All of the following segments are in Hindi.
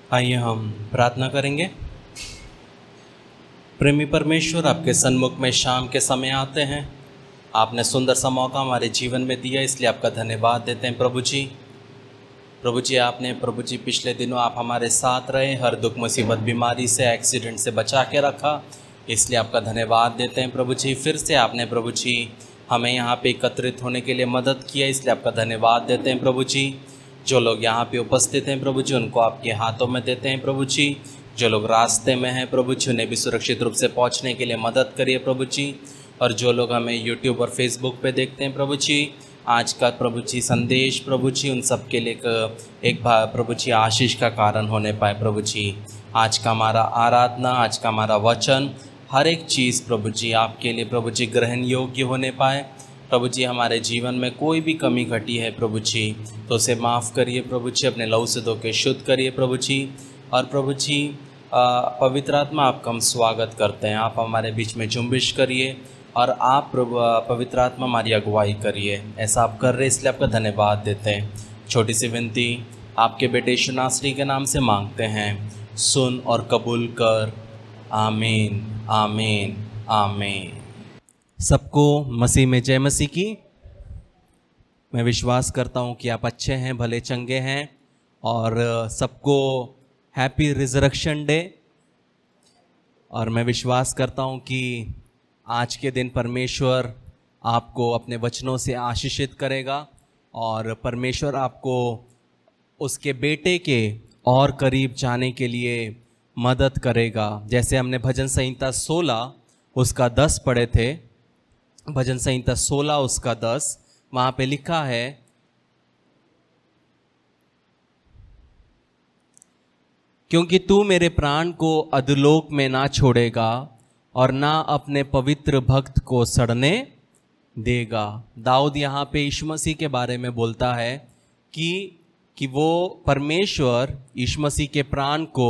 आइए हम प्रार्थना करेंगे। प्रेमी परमेश्वर, आपके सन्मुख में शाम के समय आते हैं। आपने सुंदर सा मौका हमारे जीवन में दिया, इसलिए आपका धन्यवाद देते हैं प्रभु जी। प्रभु जी, आपने प्रभु जी पिछले दिनों आप हमारे साथ रहे, हर दुख मुसीबत बीमारी से एक्सीडेंट से बचा के रखा, इसलिए आपका धन्यवाद देते हैं प्रभु जी। फिर से आपने प्रभु जी हमें यहाँ पे एकत्रित होने के लिए मदद किया, इसलिए आपका धन्यवाद देते हैं प्रभु जी। जो लोग यहाँ पे उपस्थित हैं प्रभु जी, उनको आपके हाथों में देते हैं प्रभु जी। जो लोग रास्ते में हैं प्रभु जी, उन्हें भी सुरक्षित रूप से पहुँचने के लिए मदद करिए प्रभु जी। और जो लोग हमें यूट्यूब और फेसबुक पे देखते हैं प्रभु जी, आज का प्रभु जी संदेश प्रभु जी उन सब के लिए एक प्रभु जी आशीष का कारण होने पाए प्रभु जी। आज का हमारा आराधना, आज का हमारा वचन, हर एक चीज़ प्रभु जी आपके लिए प्रभु जी ग्रहण योग्य होने पाए प्रभु जी। हमारे जीवन में कोई भी कमी घटी है प्रभु जी, तो उसे माफ़ करिए प्रभु जी, अपने लहू से धो के शुद्ध करिए प्रभु जी। और प्रभु जी पवित्र आत्मा, आपका हम स्वागत करते हैं। आप हमारे बीच में जुम्बिश करिए और आप प्रभु पवित्र आत्मा हमारी अगुवाई करिए। ऐसा आप कर रहे हैं, इसलिए आपका धन्यवाद देते हैं। छोटी सी विनती आपके बेटे यीशु नासरी के नाम से मांगते हैं, सुन और कबूल कर। आमीन आमीन आमीन। सबको मसीह में जय मसीह की। मैं विश्वास करता हूँ कि आप अच्छे हैं, भले चंगे हैं, और सबको हैप्पी रिजरेक्शन डे। और मैं विश्वास करता हूँ कि आज के दिन परमेश्वर आपको अपने वचनों से आशीषित करेगा और परमेश्वर आपको उसके बेटे के और करीब जाने के लिए मदद करेगा। जैसे हमने भजन संहिता 16 उसका 10 पढ़े थे, भजन संहिता 16 उसका 10, वहाँ पे लिखा है, क्योंकि तू मेरे प्राण को अधोलोक में ना छोड़ेगा और ना अपने पवित्र भक्त को सड़ने देगा। दाऊद यहाँ पे यीशु मसीह के बारे में बोलता है कि वो परमेश्वर यीशु मसीह के प्राण को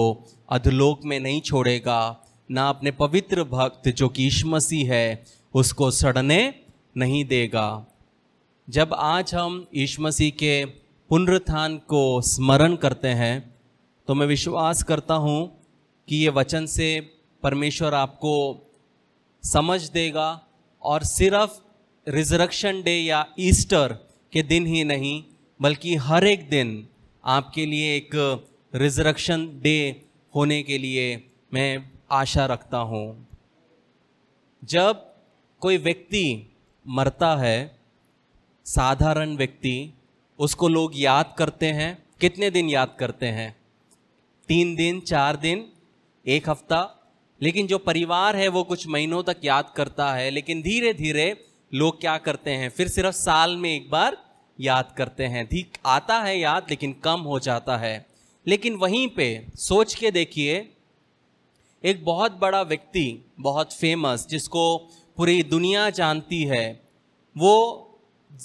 अधोलोक में नहीं छोड़ेगा, ना अपने पवित्र भक्त जो कि यीशु मसीह है उसको सड़ने नहीं देगा। जब आज हम यीशु मसीह के पुनरुत्थान को स्मरण करते हैं तो मैं विश्वास करता हूँ कि ये वचन से परमेश्वर आपको समझ देगा, और सिर्फ रिजरेक्शन डे या ईस्टर के दिन ही नहीं बल्कि हर एक दिन आपके लिए एक रिजरेक्शन डे होने के लिए मैं आशा रखता हूँ। जब कोई व्यक्ति मरता है, साधारण व्यक्ति, उसको लोग याद करते हैं। कितने दिन याद करते हैं? 3 दिन, 4 दिन, 1 हफ्ता। लेकिन जो परिवार है वो कुछ महीनों तक याद करता है। लेकिन धीरे धीरे लोग क्या करते हैं, फिर सिर्फ साल में एक बार याद करते हैं। ठीक आता है याद, लेकिन कम हो जाता है। लेकिन वहीं पे सोच के देखिए, एक बहुत बड़ा व्यक्ति, बहुत फेमस, जिसको पूरी दुनिया जानती है, वो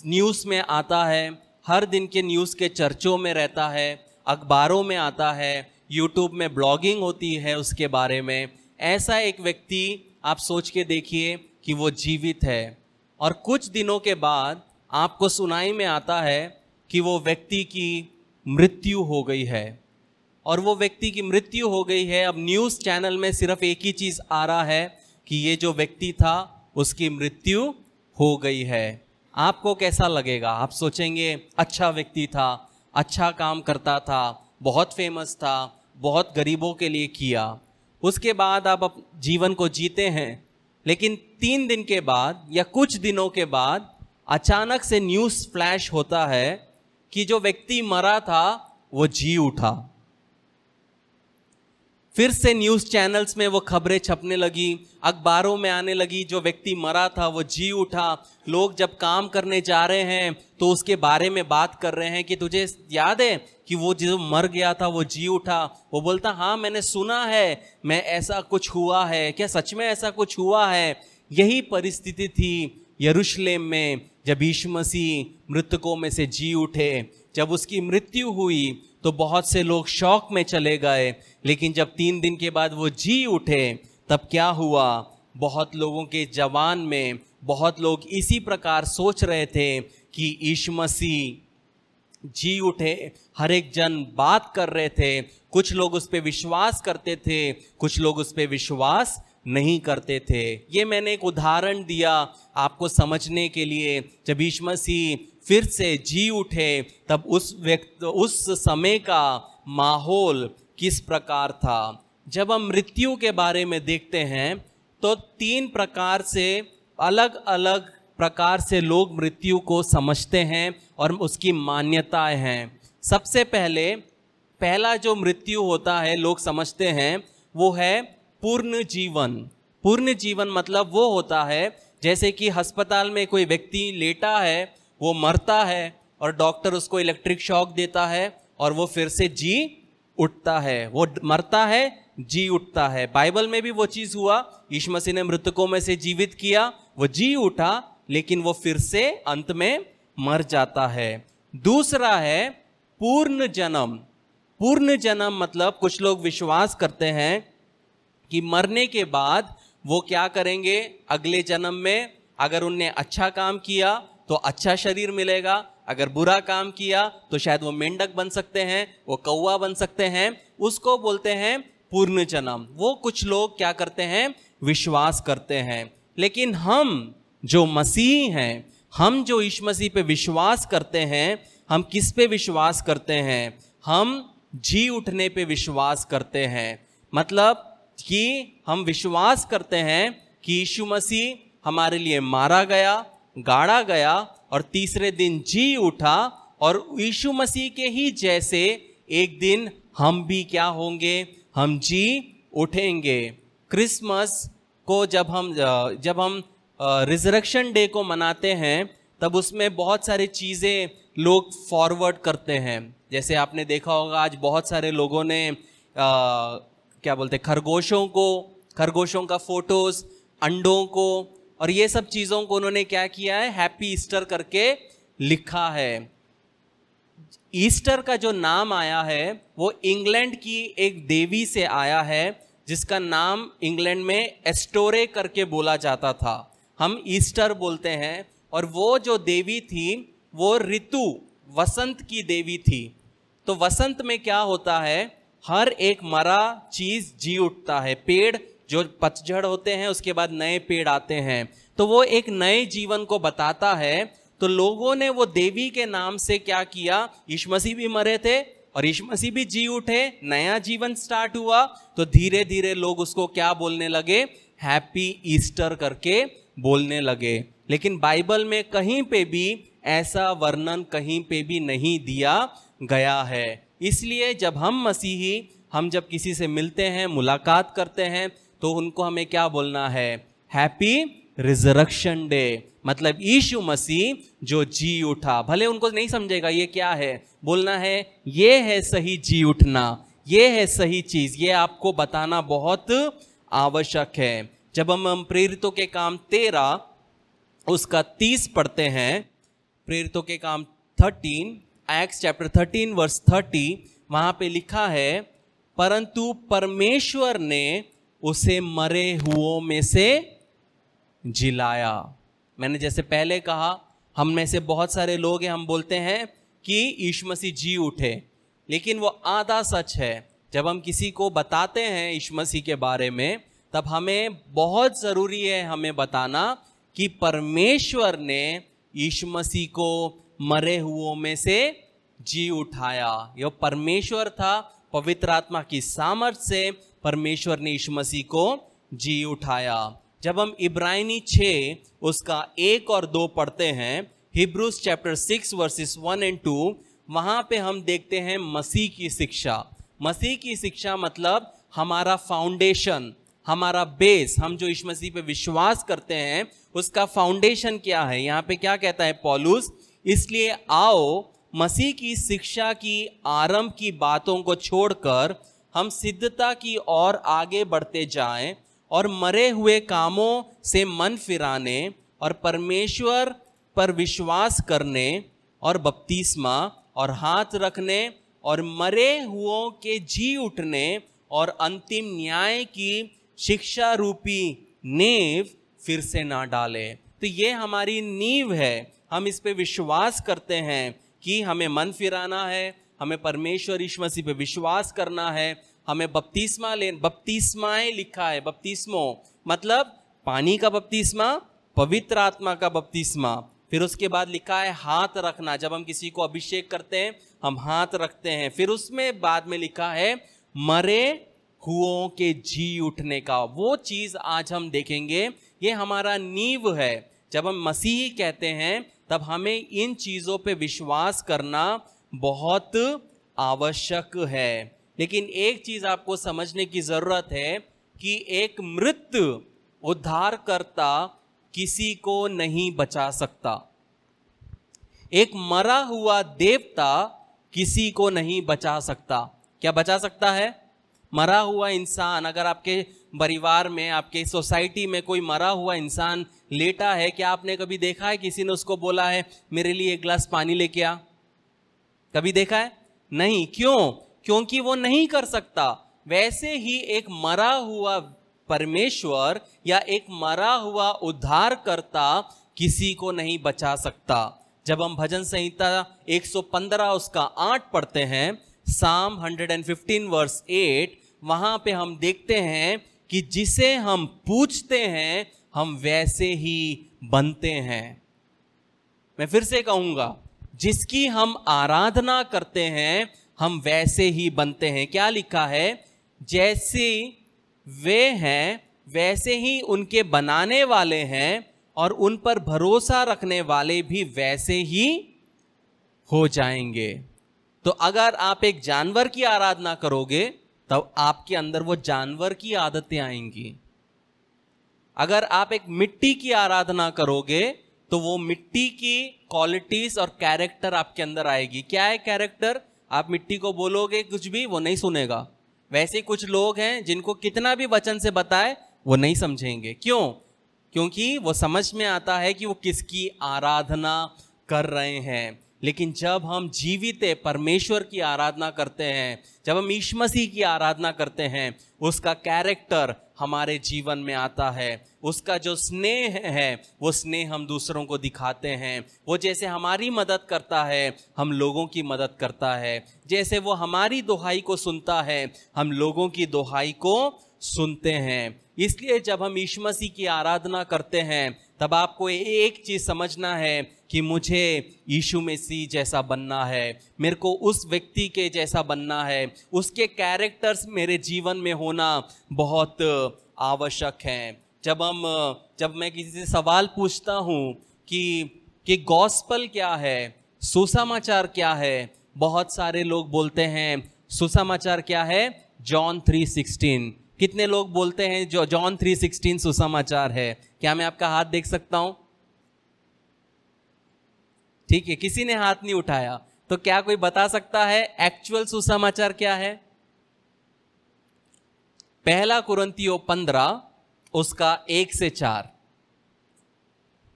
न्यूज़ में आता है, हर दिन के न्यूज़ के चर्चों में रहता है, अखबारों में आता है, यूट्यूब में ब्लॉगिंग होती है उसके बारे में। ऐसा एक व्यक्ति आप सोच के देखिए कि वो जीवित है, और कुछ दिनों के बाद आपको सुनाई में आता है कि वो व्यक्ति की मृत्यु हो गई है। और वो व्यक्ति की मृत्यु हो गई है। अब न्यूज़ चैनल में सिर्फ एक ही चीज़ आ रहा है कि ये जो व्यक्ति था उसकी मृत्यु हो गई है। आपको कैसा लगेगा? आप सोचेंगे अच्छा व्यक्ति था, अच्छा काम करता था, बहुत फेमस था, बहुत गरीबों के लिए किया। उसके बाद आप जीवन को जीते हैं, लेकिन 3 दिन के बाद या कुछ दिनों के बाद अचानक से न्यूज़ फ्लैश होता है कि जो व्यक्ति मरा था वो जी उठा। फिर से न्यूज़ चैनल्स में वो खबरें छपने लगी, अखबारों में आने लगी, जो व्यक्ति मरा था वो जी उठा। लोग जब काम करने जा रहे हैं तो उसके बारे में बात कर रहे हैं कि तुझे याद है कि वो जो मर गया था वो जी उठा। वो बोलता, हाँ मैंने सुना है, मैं ऐसा कुछ हुआ है, क्या सच में ऐसा कुछ हुआ है? यही परिस्थिति थी यरूशलेम में जब यीशु मसीह मृतकों में से जी उठे। जब उसकी मृत्यु हुई तो बहुत से लोग शौक में चले गए, लेकिन जब 3 दिन के बाद वो जी उठे तब क्या हुआ? बहुत लोगों के जवान में बहुत लोग इसी प्रकार सोच रहे थे कि यीशु मसीह जी उठे, हर एक जन बात कर रहे थे, कुछ लोग उस पर विश्वास करते थे, कुछ लोग उस पर विश्वास नहीं करते थे। ये मैंने एक उदाहरण दिया आपको समझने के लिए। जब यीशु मसीह फिर से जी उठे तब उस समय का माहौल किस प्रकार था। जब हम मृत्यु के बारे में देखते हैं तो 3 प्रकार से अलग अलग प्रकार से लोग मृत्यु को समझते हैं और उसकी मान्यताएं हैं। सबसे पहला जो मृत्यु होता है लोग समझते हैं वो है पूर्ण जीवन। पूर्ण जीवन मतलब वो होता है जैसे कि अस्पताल में कोई व्यक्ति लेटा है, वो मरता है और डॉक्टर उसको इलेक्ट्रिक शॉक देता है और वो फिर से जी उठता है। वो मरता है, जी उठता है। बाइबल में भी वो चीज हुआ, यीशु मसीह ने मृतकों में से जीवित किया, वो जी उठा, लेकिन वो फिर से अंत में मर जाता है। दूसरा है पूर्ण जन्म। पूर्ण जन्म मतलब कुछ लोग विश्वास करते हैं कि मरने के बाद वो क्या करेंगे, अगले जन्म में अगर उनने अच्छा काम किया तो अच्छा शरीर मिलेगा, अगर बुरा काम किया तो शायद वो मेंढक बन सकते हैं, वो कौवा बन सकते हैं, उसको बोलते हैं पूर्ण जन्म। वो कुछ लोग क्या करते हैं, विश्वास करते हैं। लेकिन हम जो मसीह हैं, हम जो यीशु मसीह पे विश्वास करते हैं, हम किस पे विश्वास करते हैं, हम जी उठने पे विश्वास करते हैं। मतलब कि हम विश्वास करते हैं कि यीशु मसीह हमारे लिए मारा गया, गाड़ा गया और तीसरे दिन जी उठा, और यीशु मसीह के ही जैसे एक दिन हम भी क्या होंगे, हम जी उठेंगे। क्रिसमस को जब हम रिजरेक्शन डे को मनाते हैं तब उसमें बहुत सारी चीज़ें लोग फॉरवर्ड करते हैं। जैसे आपने देखा होगा आज बहुत सारे लोगों ने क्या बोलते हैं, खरगोशों का फोटोज, अंडों को और ये सब चीज़ों को उन्होंने क्या किया है, हैप्पी ईस्टर करके लिखा है। ईस्टर का जो नाम आया है वो इंग्लैंड की एक देवी से आया है जिसका नाम इंग्लैंड में एस्टोरे करके बोला जाता था। हम ईस्टर बोलते हैं, और वो जो देवी थी वो ऋतु वसंत की देवी थी। तो वसंत में क्या होता है, हर एक मरा चीज जी उठता है। पेड़ जो पतझड़ होते हैं उसके बाद नए पेड़ आते हैं, तो वो एक नए जीवन को बताता है। तो लोगों ने वो देवी के नाम से क्या किया, यीशु मसीह भी मरे थे और यीशु मसीह भी जी उठे, नया जीवन स्टार्ट हुआ, तो धीरे धीरे लोग उसको क्या बोलने लगे, हैप्पी ईस्टर करके बोलने लगे। लेकिन बाइबल में कहीं पे भी ऐसा वर्णन कहीं पे भी नहीं दिया गया है। इसलिए जब हम मसीही, हम जब किसी से मिलते हैं, मुलाकात करते हैं, तो उनको हमें क्या बोलना है, हैप्पी रिजरेक्शन डे। मतलब यीशु मसीह जो जी उठा। भले उनको नहीं समझेगा ये क्या है, बोलना है ये है सही जी उठना, ये है सही चीज, ये आपको बताना बहुत आवश्यक है। जब हम प्रेरितों के काम 13 उसका 30 पढ़ते हैं, प्रेरितों के काम 13, एक्ट्स चैप्टर 13 वर्स 30, वहां पे लिखा है, परंतु परमेश्वर ने उसे मरे हुओं में से जिलाया। मैंने जैसे पहले कहा, हम में से बहुत सारे लोग हैं, हम बोलते हैं कि यीशु मसीह जी उठे, लेकिन वो आधा सच है। जब हम किसी को बताते हैं यीशु मसीह के बारे में, तब हमें बहुत ज़रूरी है हमें बताना कि परमेश्वर ने यीशु मसीह को मरे हुओं में से जी उठाया। यह परमेश्वर था, पवित्र आत्मा की सामर्थ्य से परमेश्वर ने यीशु मसीह को जी उठाया। जब हम इब्रानी 6 उसका 1 और 2 पढ़ते हैं, हिब्रूज चैप्टर 6 वर्सेस 1 और 2, वहाँ पे हम देखते हैं मसीह की शिक्षा। मसीह की शिक्षा मतलब हमारा फाउंडेशन, हमारा बेस, हम जो यीशु मसीह पे विश्वास करते हैं उसका फाउंडेशन क्या है। यहाँ पे क्या कहता है पौलुस, इसलिए आओ मसीह की शिक्षा की आरंभ की बातों को छोड़कर हम सिद्धता की ओर आगे बढ़ते जाएं और मरे हुए कामों से मन फिराने और परमेश्वर पर विश्वास करने और बपतिस्मा और हाथ रखने और मरे हुओं के जी उठने और अंतिम न्याय की शिक्षा रूपी नींव फिर से ना डालें। तो ये हमारी नींव है, हम इस पे विश्वास करते हैं कि हमें मन फिराना है, हमें परमेश्वर यीशु मसीह पे विश्वास करना है, हमें बपतिस्माएं लिखा है, बपतिस्मो मतलब पानी का बपतिस्मा, पवित्र आत्मा का बपतिस्मा। फिर उसके बाद लिखा है हाथ रखना, जब हम किसी को अभिषेक करते हैं हम हाथ रखते हैं। फिर उसमें बाद में लिखा है मरे हुओं के जी उठने का। वो चीज आज हम देखेंगे, ये हमारा नींव है। जब हम मसीही कहते हैं तब हमें इन चीजों पे विश्वास करना बहुत आवश्यक है। लेकिन एक चीज आपको समझने की जरूरत है कि एक मृत उद्धारकर्ता किसी को नहीं बचा सकता। एक मरा हुआ देवता किसी को नहीं बचा सकता। क्या बचा सकता है? मरा हुआ इंसान। अगर आपके परिवार में, आपके सोसाइटी में कोई मरा हुआ इंसान लेटा है, क्या आपने कभी देखा है किसी ने उसको बोला है मेरे लिए एक गिलास पानी लेके आ? कभी देखा है? नहीं। क्यों? क्योंकि वो नहीं कर सकता। वैसे ही एक मरा हुआ परमेश्वर या एक मरा हुआ उद्धारकर्ता किसी को नहीं बचा सकता। जब हम भजन संहिता 115 उसका 8 पढ़ते हैं, साम 115 वर्स 8, वहां पे हम देखते हैं कि जिसे हम पूछते हैं हम वैसे ही बनते हैं। मैं फिर से कहूंगा, जिसकी हम आराधना करते हैं हम वैसे ही बनते हैं। क्या लिखा है? जैसे वे हैं वैसे ही उनके बनाने वाले हैं और उन पर भरोसा रखने वाले भी वैसे ही हो जाएंगे। तो अगर आप एक जानवर की आराधना करोगे तब आपके अंदर वो जानवर की आदतें आएंगी। अगर आप एक मिट्टी की आराधना करोगे तो वो मिट्टी की क्वालिटीज और कैरेक्टर आपके अंदर आएगी। क्या है कैरेक्टर? आप मिट्टी को बोलोगे कुछ भी, वो नहीं सुनेगा। वैसे कुछ लोग हैं जिनको कितना भी वचन से बताए वो नहीं समझेंगे। क्यों? क्योंकि वो समझ में आता है कि वो किसकी आराधना कर रहे हैं। लेकिन जब हम जीवित परमेश्वर की आराधना करते हैं, जब हम यीशु मसीह की आराधना करते हैं, उसका कैरेक्टर हमारे जीवन में आता है। उसका जो स्नेह है वो स्नेह हम दूसरों को दिखाते हैं। वो जैसे हमारी मदद करता है हम लोगों की मदद करता है। जैसे वो हमारी दुहाई को सुनता है हम लोगों की दुहाई को सुनते हैं। इसलिए जब हम यीशु मसीह की आराधना करते हैं तब आपको एक चीज समझना है कि मुझे यीशु मसीह जैसा बनना है, मेरे को उस व्यक्ति के जैसा बनना है, उसके कैरेक्टर्स मेरे जीवन में होना बहुत आवश्यक है। जब मैं किसी से सवाल पूछता हूँ कि गॉस्पल क्या है, सुसमाचार क्या है, बहुत सारे लोग बोलते हैं सुसमाचार क्या है? जॉन 3:16। कितने लोग बोलते हैं जो जॉन 3:16 सुसमाचार है? क्या मैं आपका हाथ देख सकता हूं? ठीक है, किसी ने हाथ नहीं उठाया। तो क्या कोई बता सकता है एक्चुअल सुसमाचार क्या है? 1 कुरिन्थियों 15 उसका 1 से 4।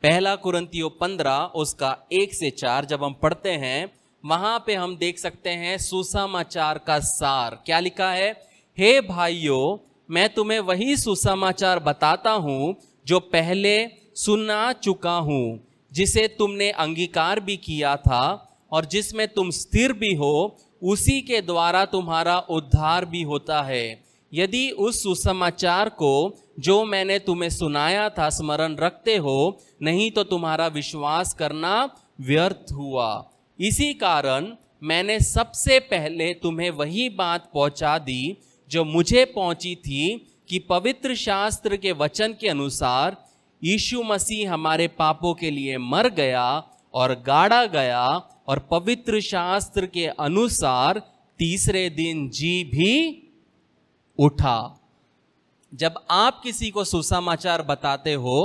1 कुरिन्थियों 15 उसका 1 से 4 जब हम पढ़ते हैं वहां पे हम देख सकते हैं सुसमाचार का सार। क्या लिखा है? हे भाइयों, मैं तुम्हें वही सुसमाचार बताता हूं जो पहले सुना चुका हूं, जिसे तुमने अंगीकार भी किया था और जिसमें तुम स्थिर भी हो, उसी के द्वारा तुम्हारा उद्धार भी होता है। यदि उस सुसमाचार को जो मैंने तुम्हें सुनाया था स्मरण रखते हो, नहीं तो तुम्हारा विश्वास करना व्यर्थ हुआ। इसी कारण मैंने सबसे पहले तुम्हें वही बात पहुंचा दी जो मुझे पहुंची थी कि पवित्र शास्त्र के वचन के अनुसार यीशु मसीह हमारे पापों के लिए मर गया और गाड़ा गया और पवित्र शास्त्र के अनुसार तीसरे दिन जी भी उठा। जब आप किसी को सुसमाचार बताते हो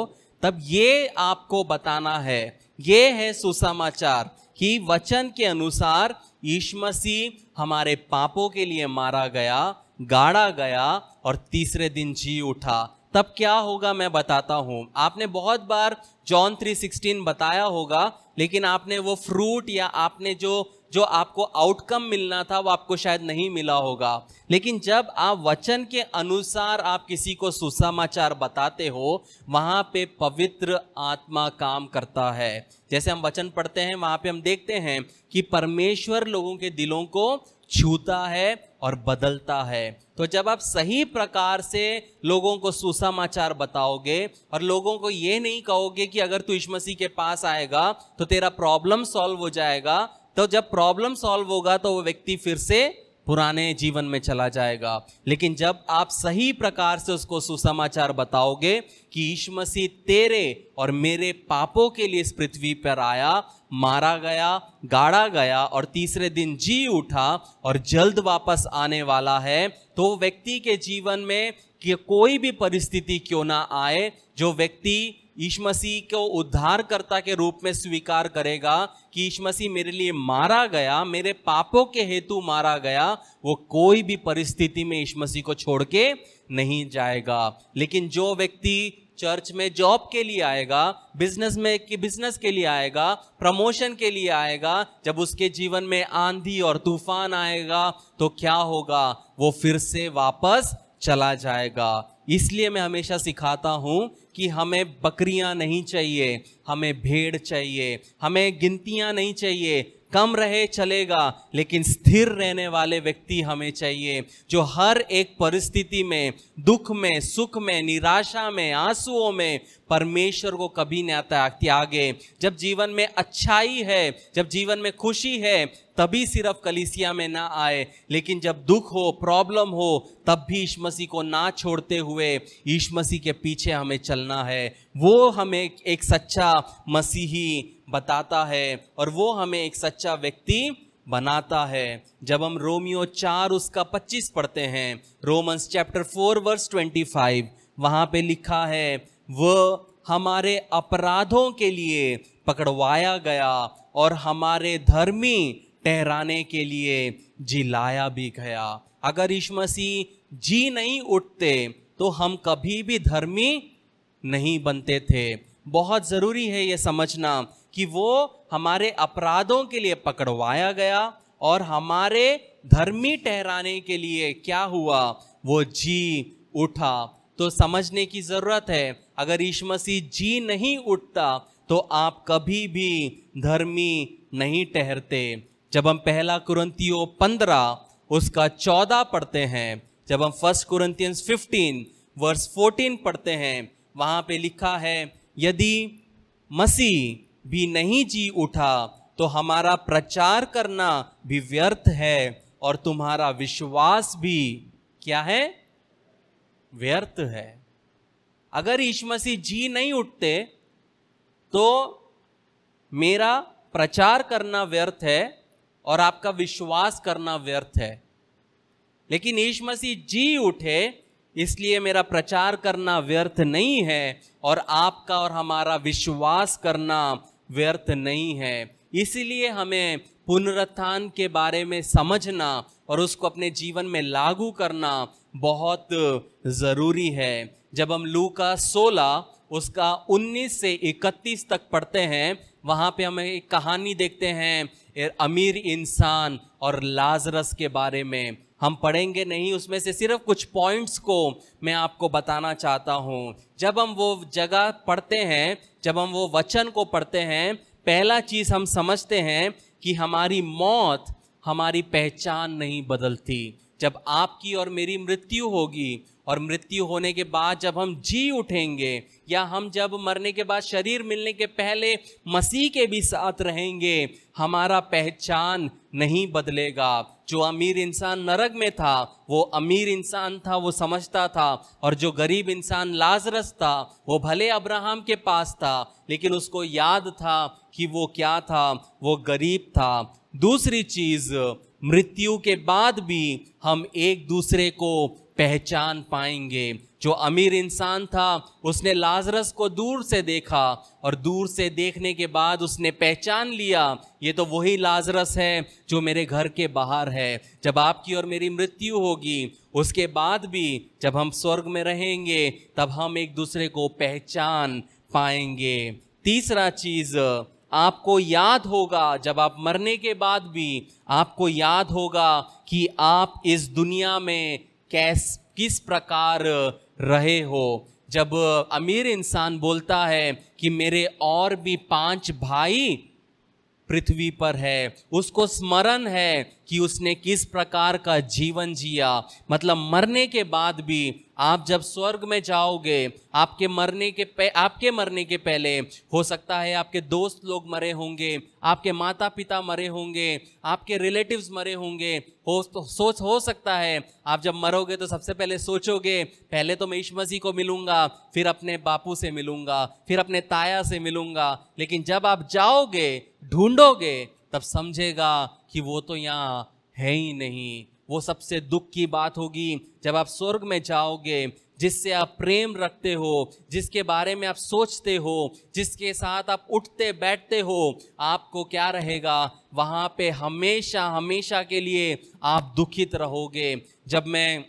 तब ये आपको बताना है, ये है सुसमाचार कि वचन के अनुसार यीशु मसीह हमारे पापों के लिए मारा गया, गाड़ा गया और तीसरे दिन जी उठा। तब क्या होगा मैं बताता हूं। आपने बहुत बार जॉन 3:16 बताया होगा, लेकिन आपने वो फ्रूट या आपने जो जो आपको आउटकम मिलना था वो आपको शायद नहीं मिला होगा, लेकिन जब आप वचन के अनुसार आप किसी को सुसमाचार बताते हो, वहां पे पवित्र आत्मा काम करता है। जैसे हम वचन पढ़ते हैं वहां पे हम देखते हैं कि परमेश्वर लोगों के दिलों को छूता है और बदलता है। तो जब आप सही प्रकार से लोगों को सुसमाचार बताओगे और लोगों को ये नहीं कहोगे कि अगर तू यीशु मसीह के पास आएगा तो तेरा प्रॉब्लम सॉल्व हो जाएगा, तो जब प्रॉब्लम सॉल्व होगा तो वो व्यक्ति फिर से पुराने जीवन में चला जाएगा। लेकिन जब आप सही प्रकार से उसको सुसमाचार बताओगे कि यीशु मसीह तेरे और मेरे पापों के लिए इस पृथ्वी पर आया, मारा गया, गाड़ा गया और तीसरे दिन जी उठा और जल्द वापस आने वाला है, तो व्यक्ति के जीवन में कि कोई भी परिस्थिति क्यों ना आए, जो व्यक्ति यीशु मसीह को उद्धारकर्ता के रूप में स्वीकार करेगा कि यीशु मसीह मेरे लिए मारा गया, मेरे पापों के हेतु मारा गया, वो कोई भी परिस्थिति में यीशु मसीह को छोड़ के नहीं जाएगा। लेकिन जो व्यक्ति चर्च में जॉब के लिए आएगा, बिजनेस के लिए आएगा, प्रमोशन के लिए आएगा, जब उसके जीवन में आंधी और तूफान आएगा तो क्या होगा, वो फिर से वापस चला जाएगा। इसलिए मैं हमेशा सिखाता हूं कि हमें बकरियां नहीं चाहिए, हमें भेड़ चाहिए। हमें गिनतियां नहीं चाहिए, कम रहे चलेगा, लेकिन स्थिर रहने वाले व्यक्ति हमें चाहिए, जो हर एक परिस्थिति में, दुख में, सुख में, निराशा में, आंसुओं में परमेश्वर को कभी न त्यागे। जब जीवन में अच्छाई है, जब जीवन में खुशी है, तभी सिर्फ कलीसिया में ना आए, लेकिन जब दुख हो, प्रॉब्लम हो, तब भी यीशु मसीह को ना छोड़ते हुए यीशु मसीह के पीछे हमें चलना है। वो हमें एक सच्चा मसीही बताता है और वो हमें एक सच्चा व्यक्ति बनाता है। जब हम रोमियो 4 उसका 25 पढ़ते हैं, रोमन्स चैप्टर 4 वर्स 25, वहां पे लिखा है, वो हमारे अपराधों के लिए पकड़वाया गया और हमारे धर्मी ठहराने के लिए जिलाया भी गया। अगर यीशु मसीह जी नहीं उठते तो हम कभी भी धर्मी नहीं बनते थे। बहुत जरूरी है ये समझना कि वो हमारे अपराधों के लिए पकड़वाया गया और हमारे धर्मी ठहराने के लिए क्या हुआ, वो जी उठा। तो समझने की जरूरत है, अगर यीशु मसीह जी नहीं उठता तो आप कभी भी धर्मी नहीं ठहरते। जब हम पहला कुरिन्थियों 15 उसका 14 पढ़ते हैं, जब हम 1 Corinthians 15 वर्स 14 पढ़ते हैं, वहां पे लिखा है, यदि मसीह भी नहीं जी उठा तो हमारा प्रचार करना भी व्यर्थ है और तुम्हारा विश्वास भी क्या है, व्यर्थ है। अगर यीशु मसीह जी नहीं उठते तो मेरा प्रचार करना व्यर्थ है और आपका विश्वास करना व्यर्थ है। लेकिन यीशु मसीह जी उठे, इसलिए मेरा प्रचार करना व्यर्थ नहीं है और आपका और हमारा विश्वास करना व्यर्थ नहीं है। इसलिए हमें पुनरुत्थान के बारे में समझना और उसको अपने जीवन में लागू करना बहुत ज़रूरी है। जब हम लूका 16 उसका 19 से 31 तक पढ़ते हैं, वहाँ पे हमें एक कहानी देखते हैं अमीर इंसान और लाजरस के बारे में। हम पढ़ेंगे नहीं, उसमें से सिर्फ कुछ पॉइंट्स को मैं आपको बताना चाहता हूँ। जब हम वो जगह पढ़ते हैं, जब हम वो वचन को पढ़ते हैं, पहला चीज़ हम समझते हैं कि हमारी मौत हमारी पहचान नहीं बदलती। जब आपकी और मेरी मृत्यु होगी और मृत्यु होने के बाद जब हम जी उठेंगे, या हम जब मरने के बाद शरीर मिलने के पहले मसीह के भी साथ रहेंगे, हमारा पहचान नहीं बदलेगा। जो अमीर इंसान नरक में था वो अमीर इंसान था, वो समझता था, और जो गरीब इंसान लाजरस था वो भले अब्राहम के पास था लेकिन उसको याद था कि वो क्या था, वो गरीब था। दूसरी चीज, मृत्यु के बाद भी हम एक दूसरे को पहचान पाएंगे। जो अमीर इंसान था उसने लाजरस को दूर से देखा और दूर से देखने के बाद उसने पहचान लिया, ये तो वही लाजरस है जो मेरे घर के बाहर है। जब आपकी और मेरी मृत्यु होगी, उसके बाद भी जब हम स्वर्ग में रहेंगे, तब हम एक दूसरे को पहचान पाएंगे। तीसरा चीज, आपको याद होगा, जब आप मरने के बाद भी आपको याद होगा कि आप इस दुनिया में किस प्रकार रहे हो। जब अमीर इंसान बोलता है कि मेरे और भी 5 भाई पृथ्वी पर है, उसको स्मरण है कि उसने किस प्रकार का जीवन जिया। मतलब मरने के बाद भी आप जब स्वर्ग में जाओगे, आपके मरने के पहले हो सकता है आपके दोस्त लोग मरे होंगे, आपके माता पिता मरे होंगे, आपके रिलेटिव्स मरे होंगे। हो सकता है आप जब मरोगे तो सबसे पहले सोचोगे, पहले तो मैं यीशु मसीह को मिलूंगा, फिर अपने बापू से मिलूंगा, फिर अपने ताया से मिलूंगा। लेकिन जब आप जाओगे, ढूंढोगे, तब समझेगा कि वो तो यहाँ है ही नहीं। वो सबसे दुख की बात होगी जब आप स्वर्ग में जाओगे, जिससे आप प्रेम रखते हो, जिसके बारे में आप सोचते हो, जिसके साथ आप उठते बैठते हो, आपको क्या रहेगा? वहाँ पे हमेशा हमेशा के लिए आप दुखित रहोगे। जब मैं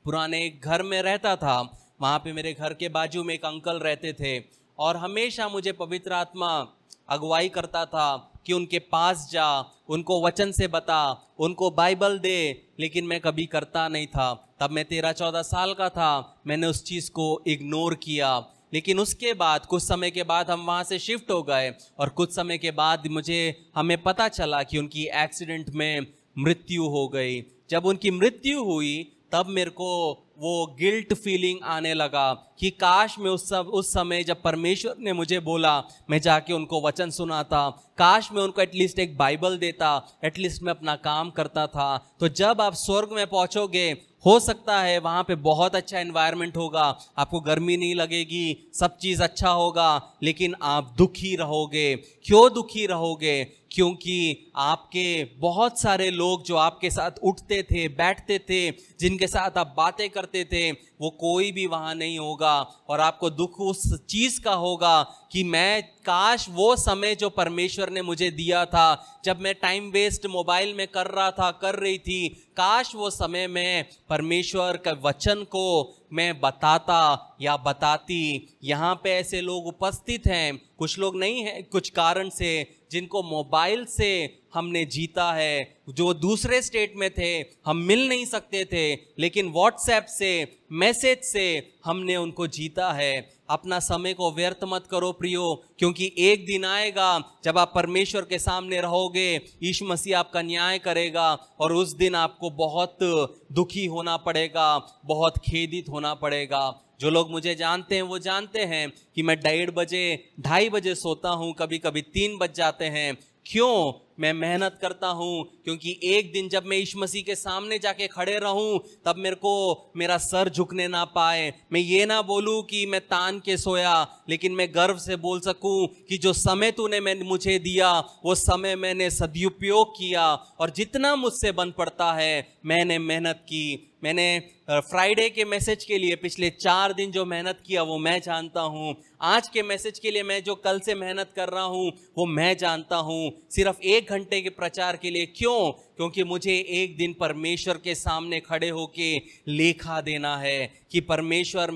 पुराने घर में रहता था, वहाँ पे मेरे घर के बाजू में एक अंकल रहते थे और हमेशा मुझे पवित्र आत्मा अगुवाई करता था कि उनके पास जा, उनको वचन से बता, उनको बाइबल दे। लेकिन मैं कभी करता नहीं था। तब मैं 13-14 साल का था, मैंने उस चीज़ को इग्नोर किया। लेकिन उसके बाद कुछ समय के बाद हम वहाँ से शिफ्ट हो गए और कुछ समय के बाद हमें पता चला कि उनकी एक्सीडेंट में मृत्यु हो गई। जब उनकी मृत्यु हुई तब मेरे को वो गिल्ट फीलिंग आने लगा कि काश मैं उस समय जब परमेश्वर ने मुझे बोला, मैं जाके उनको वचन सुनाता, काश मैं उनको एटलीस्ट एक बाइबल देता, एटलीस्ट मैं अपना काम करता था। तो जब आप स्वर्ग में पहुंचोगे, हो सकता है वहाँ पे बहुत अच्छा एनवायरनमेंट होगा, आपको गर्मी नहीं लगेगी, सब चीज़ अच्छा होगा, लेकिन आप दुखी रहोगे। क्यों दुखी रहोगे? क्योंकि आपके बहुत सारे लोग जो आपके साथ उठते थे, बैठते थे, जिनके साथ आप बातें करते थे, वो कोई भी वहाँ नहीं होगा। और आपको दुख उस चीज़ का होगा कि मैं काश वो समय जो परमेश्वर ने मुझे दिया था, जब मैं टाइम वेस्ट मोबाइल में कर रही थी, काश वो समय में परमेश्वर के वचन को मैं बताता या बताती। यहाँ पे ऐसे लोग उपस्थित हैं, कुछ लोग नहीं हैं कुछ कारण से, जिनको मोबाइल से हमने जीता है, जो दूसरे स्टेट में थे, हम मिल नहीं सकते थे, लेकिन व्हाट्सएप से, मैसेज से हमने उनको जीता है। अपना समय को व्यर्थ मत करो प्रियो, क्योंकि एक दिन आएगा जब आप परमेश्वर के सामने रहोगे, यीशु मसीह आपका न्याय करेगा और उस दिन आपको बहुत दुखी होना पड़ेगा, बहुत खेदित होना पड़ेगा। जो लोग मुझे जानते हैं वो जानते हैं कि मैं 2:30 बजे सोता हूँ, कभी कभी 3 बज जाते हैं। क्यों? मैं मेहनत करता हूँ, क्योंकि एक दिन जब मैं यीशु मसीह के सामने जाके खड़े रहूं, तब मेरा सर झुकने ना पाए, मैं ये ना बोलूँ कि मैं तान के सोया, लेकिन मैं गर्व से बोल सकूं कि जो समय तूने मुझे दिया, वो समय मैंने सदुपयोग किया और जितना मुझसे बन पड़ता है मैंने मेहनत की। मैंने फ्राइडे के मैसेज के लिए पिछले 4 दिन जो मेहनत किया वो मैं जानता हूँ। आज के मैसेज के लिए मैं जो कल से मेहनत कर रहा हूँ वो मैं जानता हूँ। सिर्फ 1 घंटे के प्रचार के लिए। क्यों? क्योंकि मुझे एक दिन परमेश्वर के सामने खड़े होके लेखा देना है कि परमेश्वर,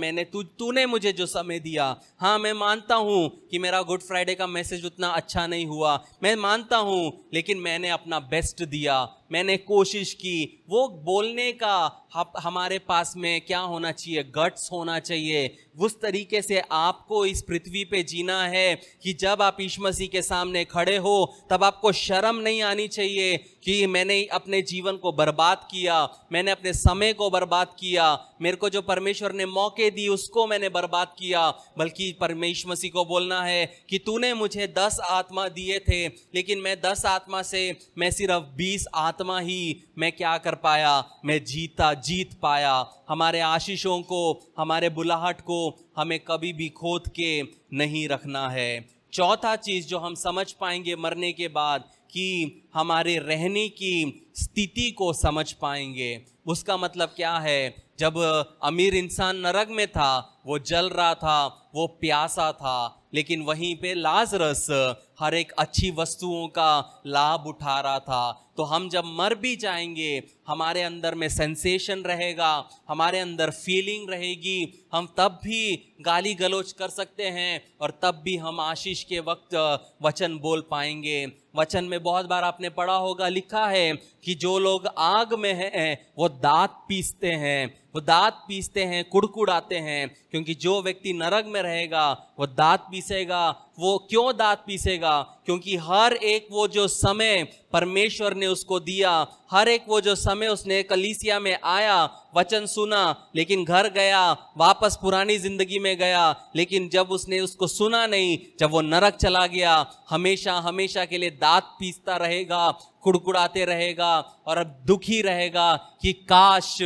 तूने मुझे जो समय दिया, हाँ मैं मानता हूँ कि मेरा गुड फ्राइडे का मैसेज उतना अच्छा नहीं हुआ, मैं मानता हूँ, लेकिन मैंने अपना बेस्ट दिया, मैंने कोशिश की। वो बोलने का हमारे पास में क्या होना चाहिए? गट्स होना चाहिए। उस तरीके से आपको इस पृथ्वी पे जीना है कि जब आप यीशु मसीह के सामने खड़े हो तब आपको शर्म नहीं आनी चाहिए कि मैंने अपने जीवन को बर्बाद किया, मैंने अपने समय को बर्बाद किया, मेरे को जो परमेश्वर ने मौके दी उसको मैंने बर्बाद किया। बल्कि परमेश्वर मसीह को बोलना है कि तूने मुझे 10 आत्मा दिए थे, लेकिन मैं 10 आत्मा से मैं सिर्फ 20 आत्मा ही मैं क्या कर पाया? मैं जीत पाया। हमारे आशीषों को, हमारे बुलाहट को हमें कभी भी खोद के नहीं रखना है। चौथा चीज जो हम समझ पाएंगे मरने के बाद, कि हमारे रहने की स्थिति को समझ पाएंगे। उसका मतलब क्या है? जब अमीर इंसान नरक में था, वो जल रहा था, वो प्यासा था, लेकिन वहीं पे लाजरस हर एक अच्छी वस्तुओं का लाभ उठा रहा था। तो हम जब मर भी जाएंगे, हमारे अंदर में सेंसेशन रहेगा, हमारे अंदर फीलिंग रहेगी, हम तब भी गाली गलौज कर सकते हैं और तब भी हम आशीष के वक्त वचन बोल पाएंगे। वचन में बहुत बार आपने पढ़ा होगा, लिखा है कि जो लोग आग में हैं वो दांत पीसते हैं, वो दांत पीसते हैं, कुड़कुड़ाते हैं, क्योंकि जो व्यक्ति नरक में रहेगा वो दांत पीसेगा। वो क्यों दांत पीसेगा? क्योंकि हर एक वो जो समय परमेश्वर ने उसको दिया, हर एक वो जो समय उसने कलीसिया में आया, वचन सुना, लेकिन घर गया, वापस पुरानी जिंदगी में गया, लेकिन जब उसने उसको सुना नहीं, जब वो नरक चला गया, हमेशा हमेशा के लिए दांत पीसता रहेगा, कुड़कुड़ाते रहेगा और अब दुखी रहेगा कि काश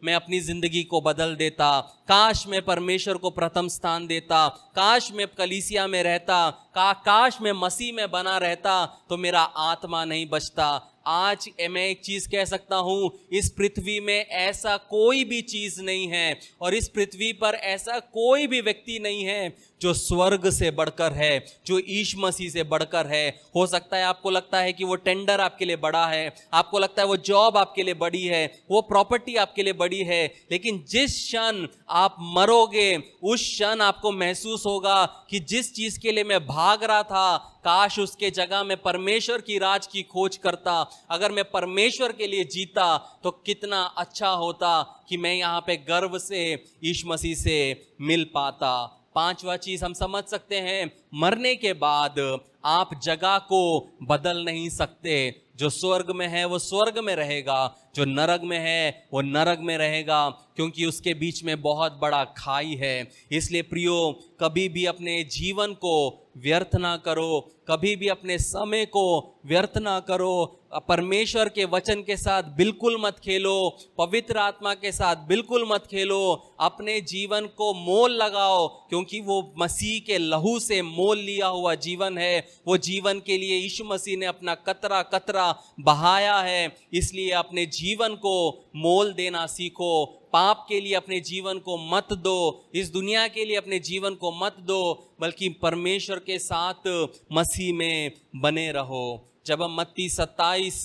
मैं अपनी जिंदगी को बदल देता, काश मैं परमेश्वर को प्रथम स्थान देता, काश मैं कलीसिया में रहता, काश मैं मसीह में बना रहता तो मेरा आत्मा नहीं बचता। आज मैं एक चीज कह सकता हूं, इस पृथ्वी में ऐसा कोई भी चीज नहीं है और इस पृथ्वी पर ऐसा कोई भी व्यक्ति नहीं है जो स्वर्ग से बढ़कर है, जो यीशु मसीह से बढ़कर है। हो सकता है आपको लगता है कि वो टेंडर आपके लिए बड़ा है, आपको लगता है वो जॉब आपके लिए बड़ी है, वो प्रॉपर्टी आपके लिए बड़ी है, लेकिन जिस क्षण आप मरोगे उस क्षण आपको महसूस होगा कि जिस चीज के लिए मैं भाग रहा था, काश उसके जगह में परमेश्वर की राज की खोज करता, अगर मैं परमेश्वर के लिए जीता तो कितना अच्छा होता कि मैं यहाँ पे गर्व से यीशु मसीह से मिल पाता। पांचवा चीज हम समझ सकते हैं, मरने के बाद आप जगह को बदल नहीं सकते। जो स्वर्ग में है वो स्वर्ग में रहेगा, जो नरक में है वो नरक में रहेगा, क्योंकि उसके बीच में बहुत बड़ा खाई है। इसलिए प्रियो, कभी भी अपने जीवन को व्यर्थ ना करो, कभी भी अपने समय को व्यर्थ ना करो। परमेश्वर के वचन के साथ बिल्कुल मत खेलो, पवित्र आत्मा के साथ बिल्कुल मत खेलो। अपने जीवन को मोल लगाओ, क्योंकि वो मसीह के लहू से मोल लिया हुआ जीवन है। वो जीवन के लिए यीशु मसीह ने अपना कतरा कतरा बहाया है। इसलिए अपने जीवन को मोल देना सीखो। पाप के लिए अपने जीवन को मत दो, इस दुनिया के लिए अपने जीवन को मत दो, बल्कि परमेश्वर के साथ मसीह में बने रहो। जब हम मत्ती 27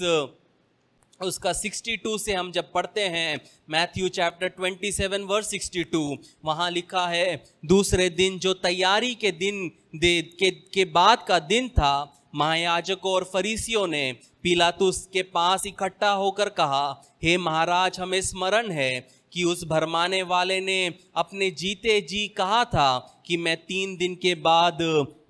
उसका 62 से हम जब पढ़ते हैं, मैथ्यू चैप्टर 27 वर्स 62, वहाँ लिखा है, दूसरे दिन जो तैयारी के दिन के बाद का दिन था, महायाजकों और फरीसियों ने पिलातुस के पास इकट्ठा होकर कहा, हे महाराज, हमें स्मरण है कि उस भरमाने वाले ने अपने जीते जी कहा था कि मैं 3 दिन के बाद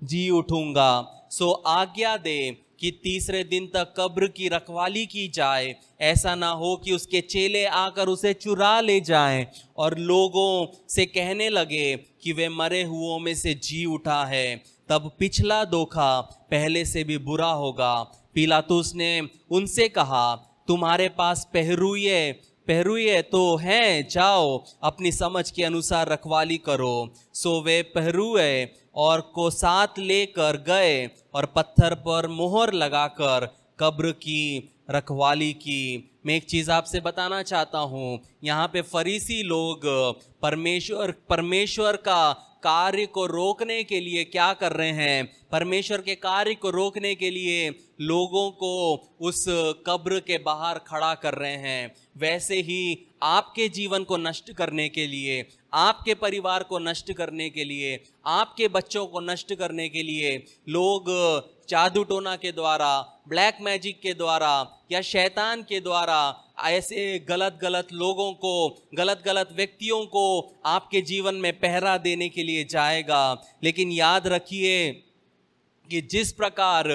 जी उठूंगा। सो आज्ञा दे कि तीसरे दिन तक कब्र की रखवाली की जाए, ऐसा ना हो कि उसके चेले आकर उसे चुरा ले जाएं और लोगों से कहने लगे कि वे मरे हुओं में से जी उठा है, तब पिछला धोखा पहले से भी बुरा होगा। पिलातुस ने उनसे कहा, तुम्हारे पास पहरुए तो हैं, जाओ अपनी समझ के अनुसार रखवाली करो। सो वे पहरुए और को साथ लेकर गए और पत्थर पर मोहर लगाकर कब्र की रखवाली की। मैं एक चीज आपसे बताना चाहता हूँ, यहाँ पे फरीसी लोग परमेश्वर का कार्य को रोकने के लिए क्या कर रहे हैं? परमेश्वर के कार्य को रोकने के लिए लोगों को उस कब्र के बाहर खड़ा कर रहे हैं। वैसे ही आपके जीवन को नष्ट करने के लिए, आपके परिवार को नष्ट करने के लिए, आपके बच्चों को नष्ट करने के लिए लोग जादू टोना के द्वारा, ब्लैक मैजिक के द्वारा या शैतान के द्वारा ऐसे गलत लोगों को, गलत व्यक्तियों को आपके जीवन में पहरा देने के लिए जाएगा। लेकिन याद रखिए कि जिस प्रकार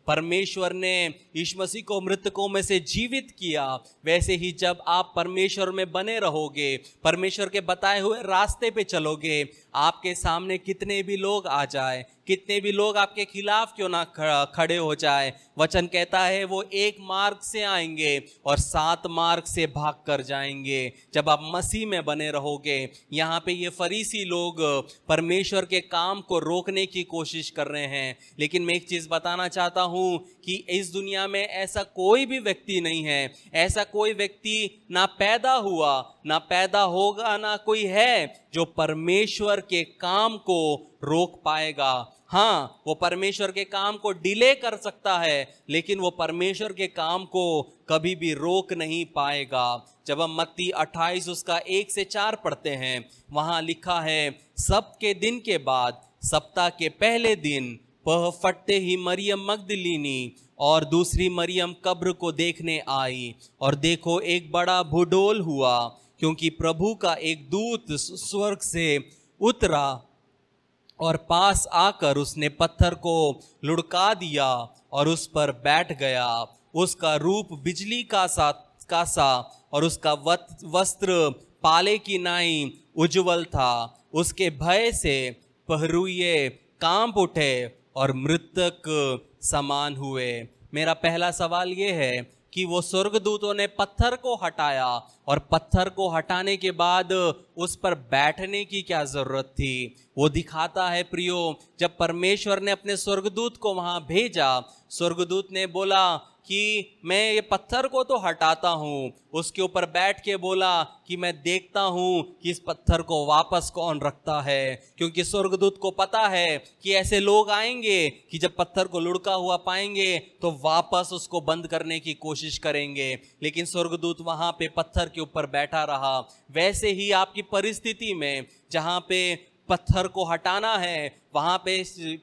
परमेश्वर ने यीशु मसीह को मृतकों में से जीवित किया, वैसे ही जब आप परमेश्वर में बने रहोगे, परमेश्वर के बताए हुए रास्ते पे चलोगे, आपके सामने कितने भी लोग आ जाए, कितने भी लोग आपके खिलाफ क्यों ना खड़े हो जाए, वचन कहता है वो एक मार्ग से आएंगे और 7 मार्ग से भाग कर जाएंगे जब आप मसीह में बने रहोगे। यहाँ पे ये फरीसी लोग परमेश्वर के काम को रोकने की कोशिश कर रहे हैं। लेकिन मैं एक चीज बताना चाहता हूँ, हूं कि इस दुनिया में ऐसा कोई भी व्यक्ति नहीं है, ऐसा कोई व्यक्ति ना पैदा हुआ, ना पैदा होगा, ना कोई है जो परमेश्वर के काम को रोक पाएगा। हाँ, वो परमेश्वर के काम को डिले कर सकता है, लेकिन वो परमेश्वर के काम को कभी भी रोक नहीं पाएगा। जब हम मत्ती 28 उसका 1 से 4 पढ़ते हैं, वहां लिखा है, सबके दिन के बाद सप्ताह के पहले दिन पह फटते ही मरियम मगदलीनी और दूसरी मरियम कब्र को देखने आई, और देखो एक बड़ा भूडोल हुआ, क्योंकि प्रभु का एक दूत स्वर्ग से उतरा और पास आकर उसने पत्थर को लुढ़का दिया और उस पर बैठ गया। उसका रूप बिजली का सा और उसका वस्त्र पाले की नाई उज्ज्वल था। उसके भय से पहरुए कांप उठे और मृतक समान हुए। मेरा पहला सवाल ये है कि वो स्वर्गदूतों ने पत्थर को हटाया, और पत्थर को हटाने के बाद उस पर बैठने की क्या जरूरत थी? वो दिखाता है प्रियो, जब परमेश्वर ने अपने स्वर्गदूत को वहां भेजा, स्वर्गदूत ने बोला कि मैं ये पत्थर को तो हटाता हूँ, उसके ऊपर बैठ के बोला कि मैं देखता हूँ कि इस पत्थर को वापस कौन रखता है, क्योंकि स्वर्गदूत को पता है कि ऐसे लोग आएंगे कि जब पत्थर को लुढ़का हुआ पाएंगे तो वापस उसको बंद करने की कोशिश करेंगे, लेकिन स्वर्गदूत वहां पे पत्थर के ऊपर बैठा रहा। वैसे ही आपकी परिस्थिति में जहां पे पत्थर को हटाना है, वहां पे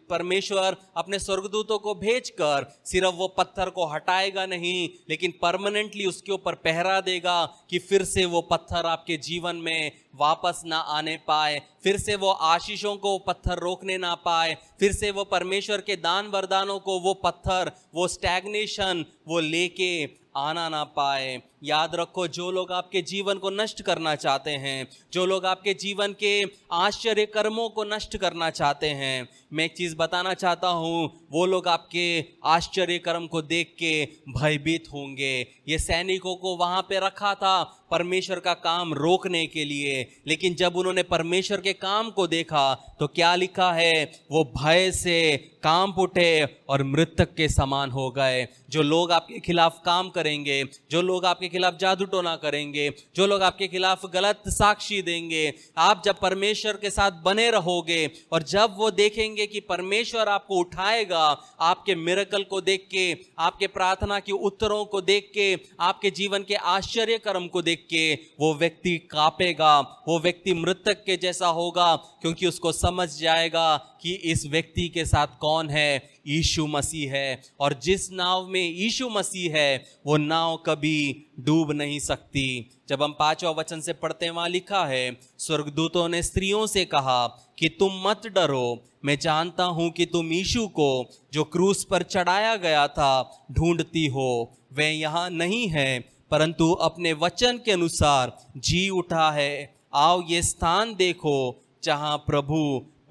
परमेश्वर अपने स्वर्गदूतों को भेजकर सिर्फ वो पत्थर को हटाएगा नहीं, लेकिन परमानेंटली उसके ऊपर पहरा देगा कि फिर से वो पत्थर आपके जीवन में वापस ना आने पाए, फिर से वो आशीषों को पत्थर रोकने ना पाए, फिर से वो परमेश्वर के दान वरदानों को वो पत्थर, वो स्टैग्नेशन वो लेके आना ना पाए। याद रखो, जो लोग आपके जीवन को नष्ट करना चाहते हैं, जो लोग आपके जीवन के आश्चर्य कर्मों को नष्ट करना चाहते हैं, मैं एक चीज बताना चाहता हूं, वो लोग आपके आश्चर्य कर्म को देख के भयभीत होंगे। ये सैनिकों को वहां पे रखा था परमेश्वर का काम रोकने के लिए, लेकिन जब उन्होंने परमेश्वर के काम को देखा तो क्या लिखा है, वो भय से कांप उठे और मृतक के समान हो गए। जो लोग आपके खिलाफ काम करेंगे, जो लोग आपके खिलाफ जादू टोना करेंगे, जो लोग आपके खिलाफ गलत साक्षी देंगे, आप जब परमेश्वर के साथ बने रहोगे और जब वो देखेंगे कि परमेश्वर आपको उठाएगा, आपके मिरेकल को देख के, आपके प्रार्थना के उत्तरों को देख के, आपके जीवन के आश्चर्य कर्म को देख के, वो व्यक्ति कांपेगा, वो व्यक्ति मृतक के जैसा होगा, क्योंकि उसको समझ जाएगा कि इस व्यक्ति के साथ कौन है, यीशु मसीह है, और जिस नाव में यीशु मसीह है वो नाव कभी डूब नहीं सकती। जब हम 5वां वचन से पढ़ते हैं, वहां लिखा है, स्वर्गदूतों ने स्त्रियों से कहा कि तुम मत डरो, मैं जानता हूं कि तुम यीशु को जो क्रूस पर चढ़ाया गया था ढूंढती हो। वह यहाँ नहीं है, परंतु अपने वचन के अनुसार जी उठा है। आओ ये स्थान देखो जहां प्रभु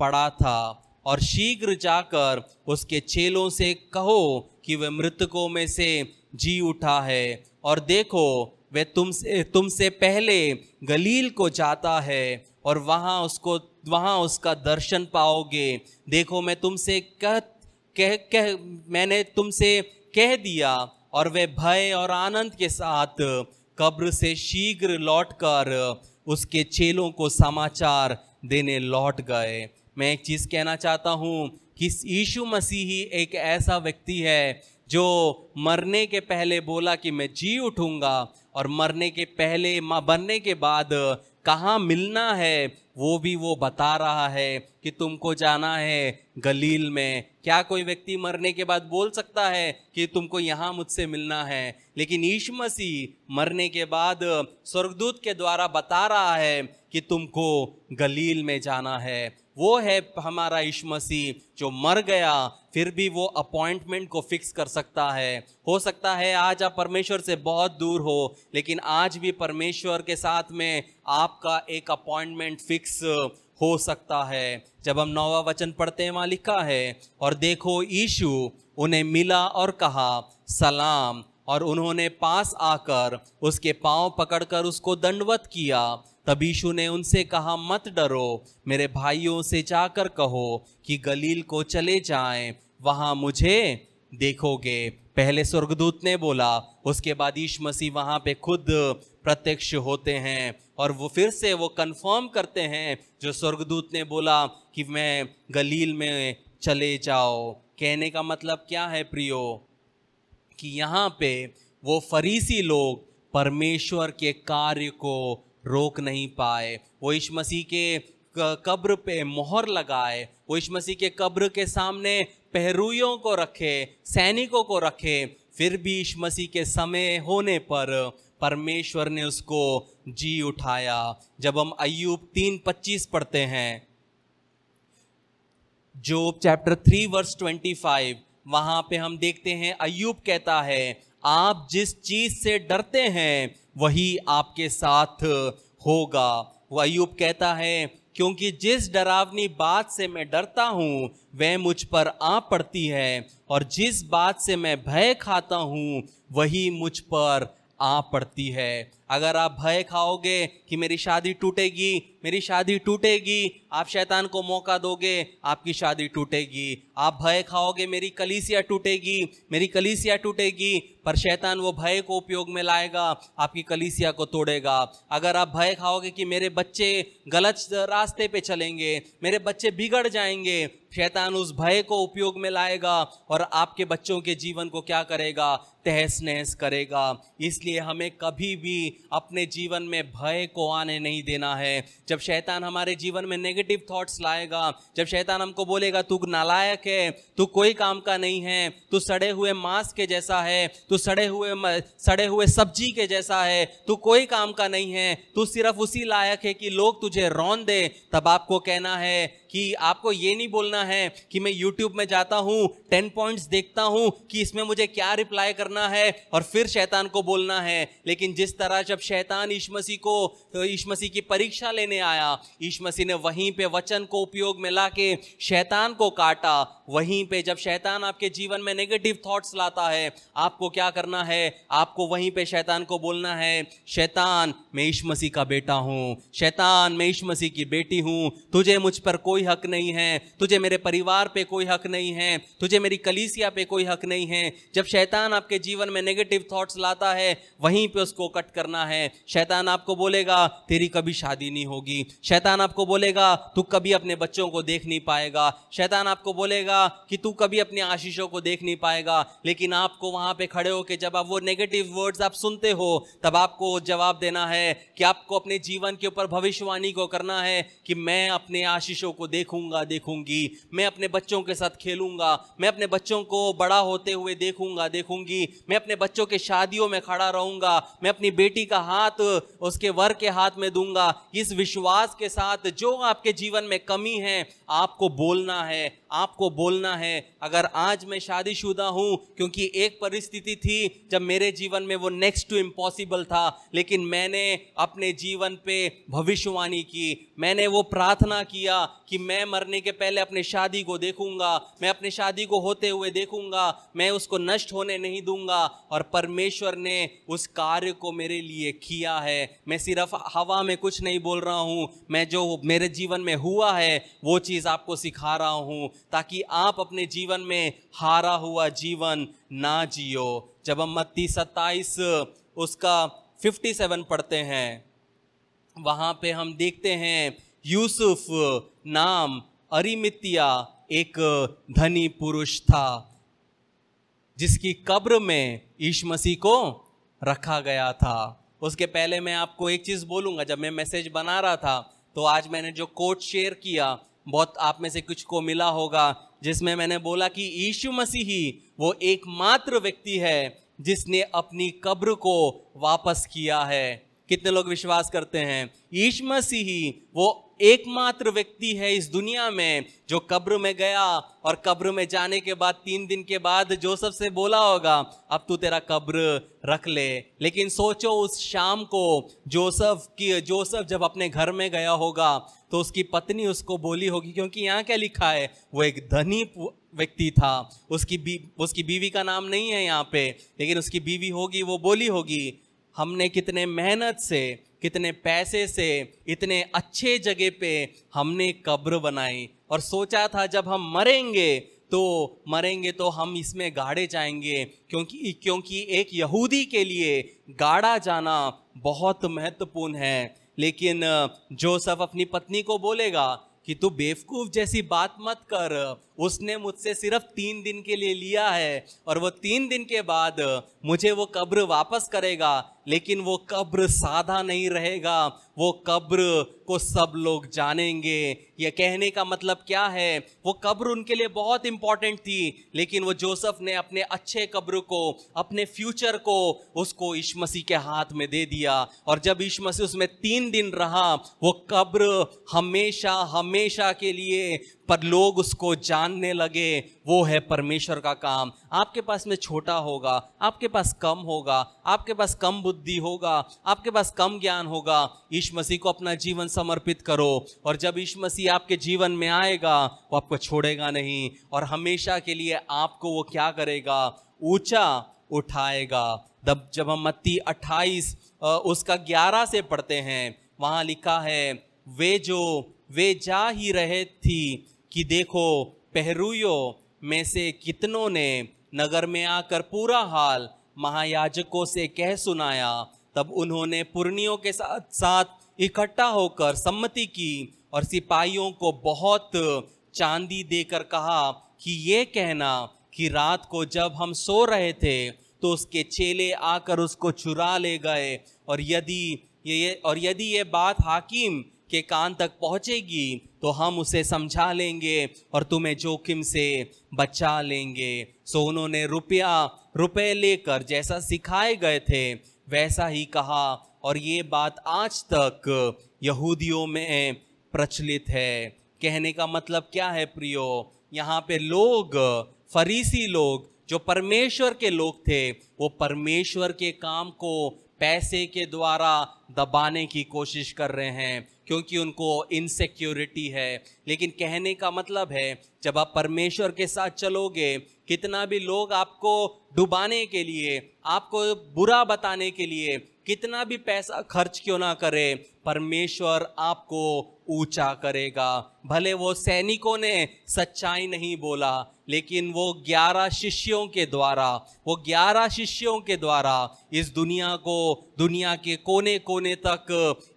पड़ा था, और शीघ्र जाकर उसके चेलों से कहो कि वह मृतकों में से जी उठा है, और देखो वह तुमसे पहले गलील को जाता है और वहां उसका दर्शन पाओगे। देखो मैंने तुमसे कह दिया। और वे भय और आनंद के साथ कब्र से शीघ्र लौटकर उसके चेलों को समाचार देने लौट गए। मैं एक चीज कहना चाहता हूं कि यीशु मसीह ही एक ऐसा व्यक्ति है जो मरने के पहले बोला कि मैं जी उठूंगा, और मरने के बाद कहाँ मिलना है वो भी वो बता रहा है कि तुमको जाना है गलील में। क्या कोई व्यक्ति मरने के बाद बोल सकता है कि तुमको यहाँ मुझसे मिलना है? लेकिन यीशु मसीह मरने के बाद स्वर्गदूत के द्वारा बता रहा है कि तुमको गलील में जाना है। वो है हमारा यीशु मसीह जो मर गया, फिर भी वो अपॉइंटमेंट को फिक्स कर सकता है। हो सकता है आज आप परमेश्वर से बहुत दूर हो, लेकिन आज भी परमेश्वर के साथ में आपका एक अपॉइंटमेंट फिक्स हो सकता है। जब हम 9वां वचन पढ़ते हैं, वहां लिखा है, और देखो यीशु उन्हें मिला और कहा सलाम, और उन्होंने पास आकर उसके पांव पकड़कर उसको दंडवत किया। तब यीशु ने उनसे कहा, मत डरो, मेरे भाइयों से जाकर कहो कि गलील को चले जाएं, वहां मुझे देखोगे। पहले स्वर्गदूत ने बोला, उसके बाद यीशु मसीह वहाँ पे खुद प्रत्यक्ष होते हैं और वो फिर से वो कंफर्म करते हैं जो स्वर्गदूत ने बोला कि मैं गलील में चले जाओ। कहने का मतलब क्या है प्रियो, कि यहाँ पे वो फरीसी लोग परमेश्वर के कार्य को रोक नहीं पाए। वो यीशु मसीह के कब्र पे मोहर लगाए, वो यीशु मसीह के कब्र के सामने पहरुइयों को रखे, सैनिकों को रखे, फिर भी यीशु मसीह के समय होने पर परमेश्वर ने उसको जी उठाया। जब हम अय्यूब 3:25 पढ़ते हैं, जोब चैप्टर 3 वर्स 25, वहां पे हम देखते हैं अय्यूब कहता है, आप जिस चीज से डरते हैं वही आपके साथ होगा। वो अय्यूब कहता है, क्योंकि जिस डरावनी बात से मैं डरता हूं वह मुझ पर आ पड़ती है, और जिस बात से मैं भय खाता हूं वही मुझ पर आ पड़ती है। अगर आप भय खाओगे कि मेरी शादी टूटेगी, मेरी शादी टूटेगी, आप शैतान को मौका दोगे, आपकी शादी टूटेगी। आप भय खाओगे मेरी कलीसिया टूटेगी, मेरी कलीसिया टूटेगी, पर शैतान वो भय को उपयोग में लाएगा, आपकी कलीसिया को तोड़ेगा। अगर आप भय खाओगे कि मेरे बच्चे गलत रास्ते पे चलेंगे, मेरे बच्चे बिगड़ जाएंगे, शैतान उस भय को उपयोग में लाएगा और आपके बच्चों के जीवन को क्या करेगा, तहस नहस करेगा। इसलिए हमें कभी भी अपने जीवन में भय को आने नहीं देना है। जब शैतान हमारे जीवन में नेगेटिव थॉट्स लाएगा, जब शैतान हमको बोलेगा तू नालायक है, तू कोई काम का नहीं है, तू सड़े हुए मांस के जैसा है, तू सड़े हुए सब्जी के जैसा है, तू कोई काम का नहीं है, तू सिर्फ उसी लायक है कि लोग तुझे रौन दे, तब आपको कहना है कि आपको ये नहीं बोलना है कि मैं YouTube में जाता हूं, 10 पॉइंट्स देखता हूं कि इसमें मुझे क्या रिप्लाई करना है और फिर शैतान को बोलना है। लेकिन जिस तरह जब शैतान यीशु मसीह की परीक्षा लेने आया, यीशु मसीह ने वहीं पे वचन को उपयोग में लाके शैतान को काटा। वहीं पे जब शैतान आपके जीवन में नेगेटिव थॉट्स लाता है, आपको क्या करना है, आपको वहीं पे शैतान को बोलना है, शैतान मैं यीशु मसीह का बेटा हूं, शैतान मैं यीशु मसीह की बेटी हूं, तुझे मुझ पर कोई हक नहीं है, तुझे मेरे परिवार पे कोई हक नहीं है, तुझे मेरी कलीसिया पे कोई हक नहीं है। जब शैतान आपके जीवन में नेगेटिव थॉट्स लाता है, वहीं पे उसको कट करना है। शैतान आपको बोलेगा तेरी कभी शादी नहीं होगी, शैतान आपको बोलेगा तू कभी अपने बच्चों को देख नहीं पाएगा, शैतान आपको बोलेगा कि तू कभी अपनी आशीषों को देख नहीं पाएगा। लेकिन आपको वहां पे खड़े होकर जब आप वो नेगेटिव वर्ड्स आप सुनते हो, तब आपको जवाब देना है कि आपको अपने जीवन के ऊपर भविष्यवाणी को करना है कि मैं अपने आशीषों को देखूंगी, मैं अपने बच्चों के साथ खेलूंगा, मैं अपने बच्चों को बड़ा होते हुए देखूंगी, मैं अपने बच्चों के शादियों में खड़ा रहूंगा, मैं अपनी बेटी का हाथ उसके वर के हाथ में दूंगा। इस विश्वास के साथ जो आपके जीवन में कमी है आपको बोलना है, आपको बोलना है। अगर आज मैं शादीशुदा हूं, क्योंकि एक परिस्थिति थी जब मेरे जीवन में वो नेक्स्ट टू इम्पॉसिबल था, लेकिन मैंने अपने जीवन पे भविष्यवाणी की, मैंने वो प्रार्थना किया कि मैं मरने के पहले अपने शादी को देखूंगा, मैं अपने शादी को होते हुए देखूंगा, मैं उसको नष्ट होने नहीं दूंगा। और परमेश्वर ने उस कार्य को मेरे लिए किया है। मैं सिर्फ हवा में कुछ नहीं बोल रहा हूं, मैं जो मेरे जीवन में हुआ है वो चीज आपको सिखा रहा हूं, ताकि आप अपने जीवन में हारा हुआ जीवन ना जियो। जब हम मत्ती 27 उसका 57 पढ़ते हैं, वहां पे हम देखते हैं यूसुफ नाम अरिमतिया एक धनी पुरुष था, जिसकी कब्र में यीशु मसीह को रखा गया था। उसके पहले मैं आपको एक चीज बोलूंगा, जब मैं मैसेज बना रहा था तो आज मैंने जो कोट शेयर किया, बहुत आप में से कुछ को मिला होगा, जिसमें मैंने बोला कि यीशु मसीह ही वो एकमात्र व्यक्ति है जिसने अपनी कब्र को वापस किया है। कितने लोग विश्वास करते हैं यीशु मसीह ही वो एकमात्र व्यक्ति है इस दुनिया में जो कब्र में गया, और कब्र में जाने के बाद 3 दिन के बाद जोसेफ से बोला होगा अब तू तेरा कब्र रख ले। लेकिन सोचो उस शाम को जोसेफ जब अपने घर में गया होगा तो उसकी पत्नी उसको बोली होगी, क्योंकि यहाँ क्या लिखा है, वो एक धनी व्यक्ति था, उसकी बीवी का नाम नहीं है यहाँ पे, लेकिन उसकी बीवी होगी, वो बोली होगी हमने कितने मेहनत से, कितने पैसे से इतने अच्छे जगह पे हमने कब्र बनाई और सोचा था जब हम मरेंगे तो मरेंगे तो हम इसमें गाड़े जाएंगे, क्योंकि एक यहूदी के लिए गाड़ा जाना बहुत महत्वपूर्ण है। लेकिन जोसेफ अपनी पत्नी को बोलेगा कि तू बेवकूफ जैसी बात मत कर, उसने मुझसे सिर्फ 3 दिन के लिए लिया है और वो 3 दिन के बाद मुझे वो कब्र वापस करेगा। लेकिन वो कब्र सादा नहीं रहेगा, वो कब्र को सब लोग जानेंगे। ये कहने का मतलब क्या है, वो कब्र उनके लिए बहुत इंपॉर्टेंट थी, लेकिन वो जोसेफ ने अपने अच्छे कब्र को, अपने फ्यूचर को उसको यीशु मसीह के हाथ में दे दिया। और जब यीशु मसीह उसमें 3 दिन रहा, वो कब्र हमेशा हमेशा के लिए पर लोग उसको जानने लगे। वो है परमेश्वर का काम। आपके पास में छोटा होगा, आपके पास कम होगा, आपके पास कम बुद्धि होगा, आपके पास कम ज्ञान होगा, यीशु मसीह को अपना जीवन समर्पित करो। और जब यीशु मसीह आपके जीवन में आएगा, वो आपको छोड़ेगा नहीं और हमेशा के लिए आपको वो क्या करेगा, ऊंचा उठाएगा। जब हम मत्ती 28 उसका 11 से पढ़ते हैं, वहां लिखा है, वे जा ही रहे थी कि देखो पहरुइयों में से कितनों ने नगर में आकर पूरा हाल महायाजकों से कह सुनाया। तब उन्होंने पुरनियों के साथ साथ इकट्ठा होकर सम्मति की और सिपाहियों को बहुत चांदी देकर कहा कि ये कहना कि रात को जब हम सो रहे थे तो उसके चेले आकर उसको चुरा ले गए, और यदि ये बात हाकिम के कान तक पहुंचेगी तो हम उसे समझा लेंगे और तुम्हें जोखिम से बचा लेंगे। सो उन्होंने रुपए लेकर जैसा सिखाए गए थे वैसा ही कहा, और ये बात आज तक यहूदियों में प्रचलित है। कहने का मतलब क्या है प्रियो, यहाँ पे लोग, फरीसी लोग जो परमेश्वर के लोग थे, वो परमेश्वर के काम को पैसे के द्वारा दबाने की कोशिश कर रहे हैं, क्योंकि उनको इनसिक्योरिटी है। लेकिन कहने का मतलब है, जब आप परमेश्वर के साथ चलोगे, कितना भी लोग आपको डुबाने के लिए, आपको बुरा बताने के लिए कितना भी पैसा खर्च क्यों ना करे, परमेश्वर आपको ऊंचा करेगा। भले वो सैनिकों ने सच्चाई नहीं बोला, लेकिन वो 11 शिष्यों के द्वारा इस दुनिया के कोने कोने तक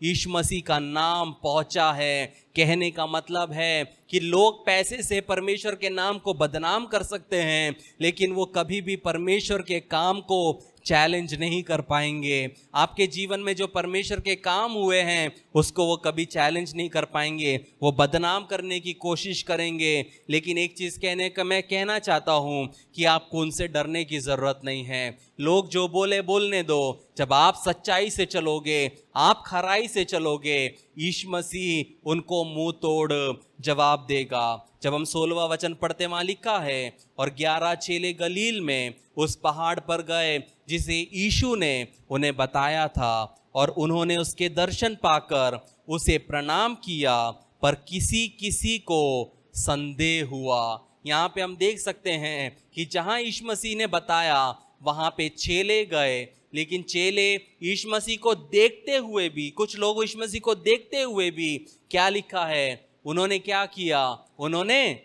यीशु मसीह का नाम पहुंचा है। कहने का मतलब है कि लोग पैसे से परमेश्वर के नाम को बदनाम कर सकते हैं, लेकिन वो कभी भी परमेश्वर के काम को चैलेंज नहीं कर पाएंगे। आपके जीवन में जो परमेश्वर के काम हुए हैं उसको वो कभी चैलेंज नहीं कर पाएंगे, वो बदनाम करने की कोशिश करेंगे। लेकिन एक चीज़ मैं कहना चाहता हूँ कि आपको उनसे डरने की ज़रूरत नहीं है। लोग जो बोलने दो। जब आप सच्चाई से चलोगे, आप खराई से चलोगे, यीशु मसीह उनको मुंह तोड़ जवाब देगा। जब हम 16वां वचन पढ़ते, वहां लिखा है, और 11 चेले गलील में उस पहाड़ पर गए जिसे यीशु ने उन्हें बताया था, और उन्होंने उसके दर्शन पाकर उसे प्रणाम किया, पर किसी को संदेह हुआ। यहाँ पे हम देख सकते हैं कि जहाँ यीशु मसीह ने बताया वहाँ पे चेले गए, लेकिन चेले यीशु मसीह को देखते हुए भी, कुछ लोग यीशु मसीह को देखते हुए भी, क्या लिखा है, उन्होंने क्या किया, उन्होंने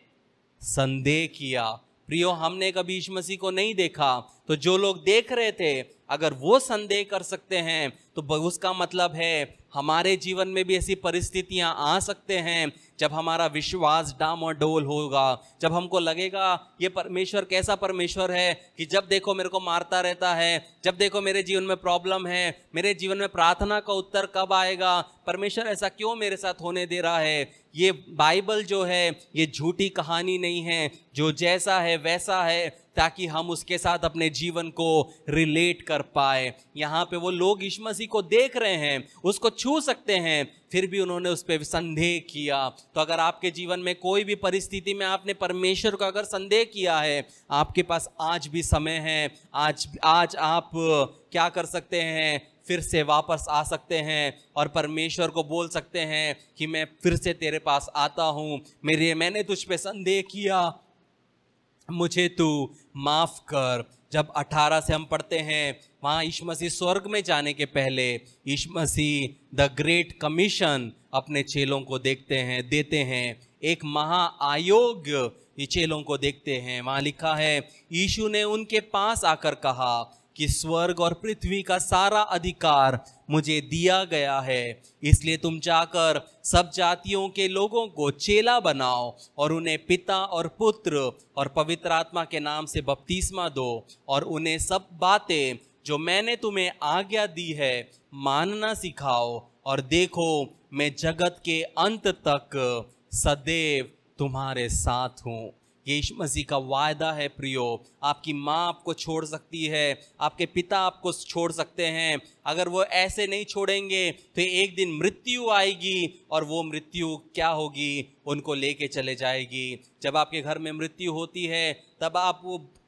संदेह किया। प्रियो, हमने कभी यीशु मसीह को नहीं देखा, तो जो लोग देख रहे थे अगर वो संदेह कर सकते हैं तो उसका मतलब है हमारे जीवन में भी ऐसी परिस्थितियां आ सकते हैं जब हमारा विश्वास डामाडोल होगा, जब हमको लगेगा ये परमेश्वर कैसा परमेश्वर है कि जब देखो मेरे को मारता रहता है, जब देखो मेरे जीवन में प्रॉब्लम है, मेरे जीवन में प्रार्थना का उत्तर कब आएगा, परमेश्वर ऐसा क्यों मेरे साथ होने दे रहा है। ये बाइबल जो है ये झूठी कहानी नहीं है, जो जैसा है वैसा है, ताकि हम उसके साथ अपने जीवन को रिलेट कर पाए। यहाँ पे वो लोग यीशु मसीह को देख रहे हैं, उसको छू सकते हैं, फिर भी उन्होंने उस पर संदेह किया। तो अगर आपके जीवन में कोई भी परिस्थिति में आपने परमेश्वर का अगर संदेह किया है, आपके पास आज भी समय है। आज आप क्या कर सकते हैं, फिर से वापस आ सकते हैं और परमेश्वर को बोल सकते हैं कि मैं फिर से तेरे पास आता हूँ, मैंने तुझ पे संदेह किया, मुझे तू माफ कर। जब 18 से हम पढ़ते हैं, वहाँ यीशु मसीह स्वर्ग में जाने के पहले यीशु मसीह द ग्रेट कमीशन अपने चेलों को देते हैं। एक महा आयोग ये चेलों को देखते हैं। वहां लिखा है, यीशु ने उनके पास आकर कहा कि स्वर्ग और पृथ्वी का सारा अधिकार मुझे दिया गया है, इसलिए तुम जाकर सब जातियों के लोगों को चेला बनाओ और उन्हें पिता और पुत्र और पवित्र आत्मा के नाम से बपतिस्मा दो और उन्हें सब बातें जो मैंने तुम्हें आज्ञा दी है मानना सिखाओ, और देखो मैं जगत के अंत तक सदैव तुम्हारे साथ हूँ। ये यीशु मसीह का वायदा है प्रियो। आपकी माँ आपको छोड़ सकती है, आपके पिता आपको छोड़ सकते हैं, अगर वो ऐसे नहीं छोड़ेंगे तो एक दिन मृत्यु आएगी और वो मृत्यु क्या होगी, उनको लेके चले जाएगी। जब आपके घर में मृत्यु होती है तब आप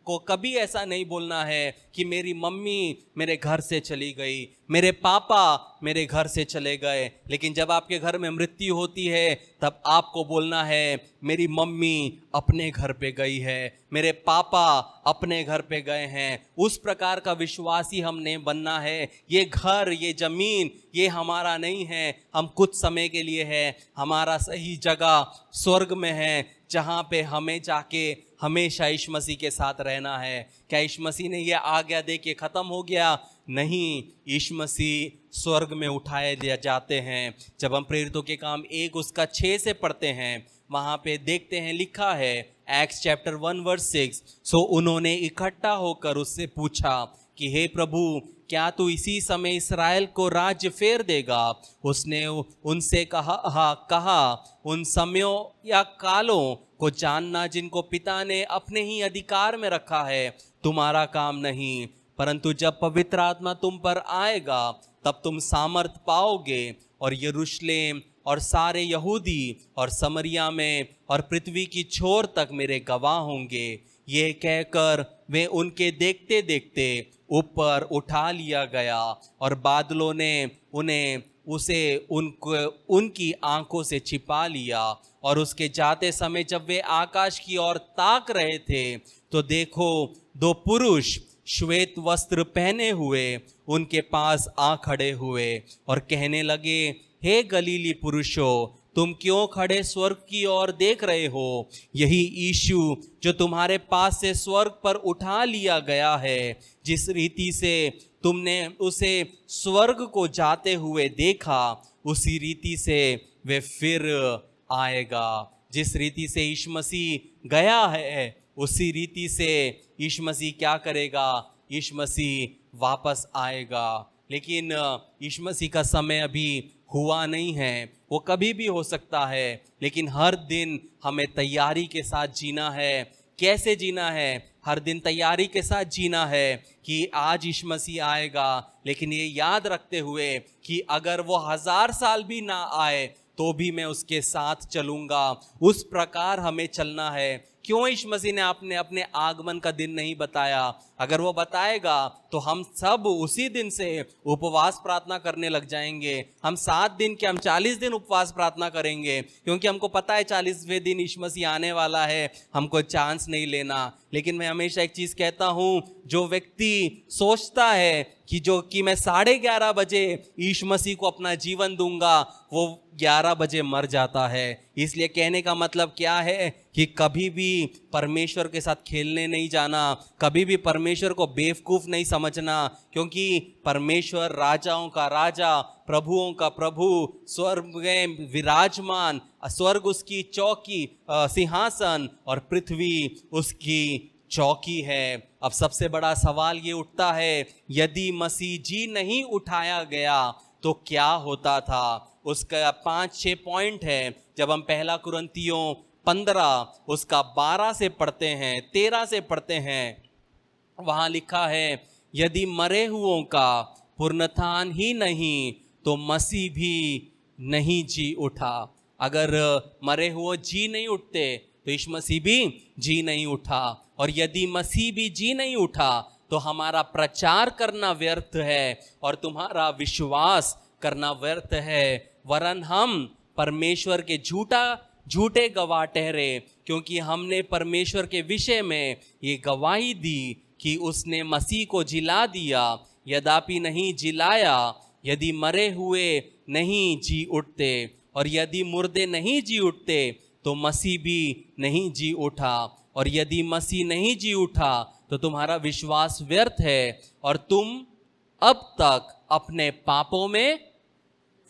को कभी ऐसा नहीं बोलना है कि मेरी मम्मी मेरे घर से चली गई, मेरे पापा मेरे घर से चले गए, लेकिन जब आपके घर में मृत्यु होती है तब आपको बोलना है मेरी मम्मी अपने घर पे गई है, मेरे पापा अपने घर पे गए हैं। उस प्रकार का विश्वासी हमने बनना है। ये घर, ये जमीन, ये हमारा नहीं है, हम कुछ समय के लिए है। हमारा सही जगह स्वर्ग में है, जहाँ पे हमें जाके हमेशा यीशु मसीह के साथ रहना है। क्या यीशु मसीह ने यह आज्ञा दे के खत्म हो गया? नहीं, यीशु मसीह स्वर्ग में उठाए जाते हैं। जब हम प्रेरितों के काम 1 उसका 6 से पढ़ते हैं, वहां पे देखते हैं लिखा है एक्ट्स चैप्टर 1 वर्स 6, सो उन्होंने इकट्ठा होकर उससे पूछा कि हे प्रभु, क्या तू इसी समय इसराइल को राज्य फेर देगा? उसने उनसे कहा उन समयों या कालों को जानना जिनको पिता ने अपने ही अधिकार में रखा है तुम्हारा काम नहीं, परंतु जब पवित्र आत्मा तुम पर आएगा तब तुम सामर्थ पाओगे और यरूशलेम और सारे यहूदी और समरिया में और पृथ्वी की छोर तक मेरे गवाह होंगे। ये कहकर वे उनके देखते देखते ऊपर उठा लिया गया और बादलों ने उनकी आंखों से छिपा लिया। और उसके जाते समय जब वे आकाश की ओर ताक रहे थे तो देखो 2 पुरुष श्वेत वस्त्र पहने हुए उनके पास आ खड़े हुए और कहने लगे, हे गलीली पुरुषों, तुम क्यों खड़े स्वर्ग की ओर देख रहे हो? यही यीशु जो तुम्हारे पास से स्वर्ग पर उठा लिया गया है, जिस रीति से तुमने उसे स्वर्ग को जाते हुए देखा, उसी रीति से वे फिर आएगा। जिस रीति से यीशु मसीह गया है, उसी रीति से यीशु मसीह क्या करेगा? यीशु मसीह वापस आएगा। लेकिन यीशु मसीह का समय अभी हुआ नहीं है, वो कभी भी हो सकता है, लेकिन हर दिन हमें तैयारी के साथ जीना है। कैसे जीना है? हर दिन तैयारी के साथ जीना है कि आज यीशु मसीह आएगा, लेकिन ये याद रखते हुए कि अगर वो 1000 साल भी ना आए तो भी मैं उसके साथ चलूंगा। उस प्रकार हमें चलना है। क्यों यीशु मसीह ने आपने अपने आगमन का दिन नहीं बताया? अगर वो बताएगा तो हम सब उसी दिन से उपवास प्रार्थना करने लग जाएंगे। हम 7 दिन के, हम 40 दिन उपवास प्रार्थना करेंगे, क्योंकि हमको पता है 40वें दिन यीशु मसीह आने वाला है, हमको चांस नहीं लेना। लेकिन मैं हमेशा एक चीज कहता हूं, जो व्यक्ति सोचता है कि मैं 11:30 बजे यीशु मसीह को अपना जीवन दूंगा, वो 11 बजे मर जाता है। इसलिए कहने का मतलब क्या है कि कभी भी परमेश्वर के साथ खेलने नहीं जाना, कभी भी परमेश्वर को बेवकूफ नहीं समझना, क्योंकि परमेश्वर राजाओं का राजा, प्रभुओं का प्रभु, स्वर्ग में विराजमान, स्वर्ग उसकी चौकी, सिंहासन, और पृथ्वी उसकी चौकी है। अब सबसे बड़ा सवाल ये उठता है, यदि मसीह जी नहीं उठाया गया तो क्या होता था? उसका 5-6 पॉइंट है। जब हम 1 कुरिन्थियों 15 उसका 12 से पढ़ते हैं, 13 से पढ़ते हैं, वहां लिखा है, यदि मरे हुओं का पुनरुत्थान ही नहीं तो मसीह भी नहीं जी उठा। अगर मरे हुए जी नहीं उठते तो यीशु मसीह भी जी नहीं उठा, और यदि मसीह भी जी नहीं उठा तो हमारा प्रचार करना व्यर्थ है और तुम्हारा विश्वास करना व्यर्थ है। वरन हम परमेश्वर के झूठे गवाह ठहरे, क्योंकि हमने परमेश्वर के विषय में ये गवाही दी कि उसने मसीह को जिला दिया, यद्यपि नहीं जिलाया। यदि मरे हुए नहीं जी उठते और यदि मुर्दे नहीं जी उठते तो मसीह भी नहीं जी उठा, और यदि मसीह नहीं जी उठा तो तुम्हारा विश्वास व्यर्थ है और तुम अब तक अपने पापों में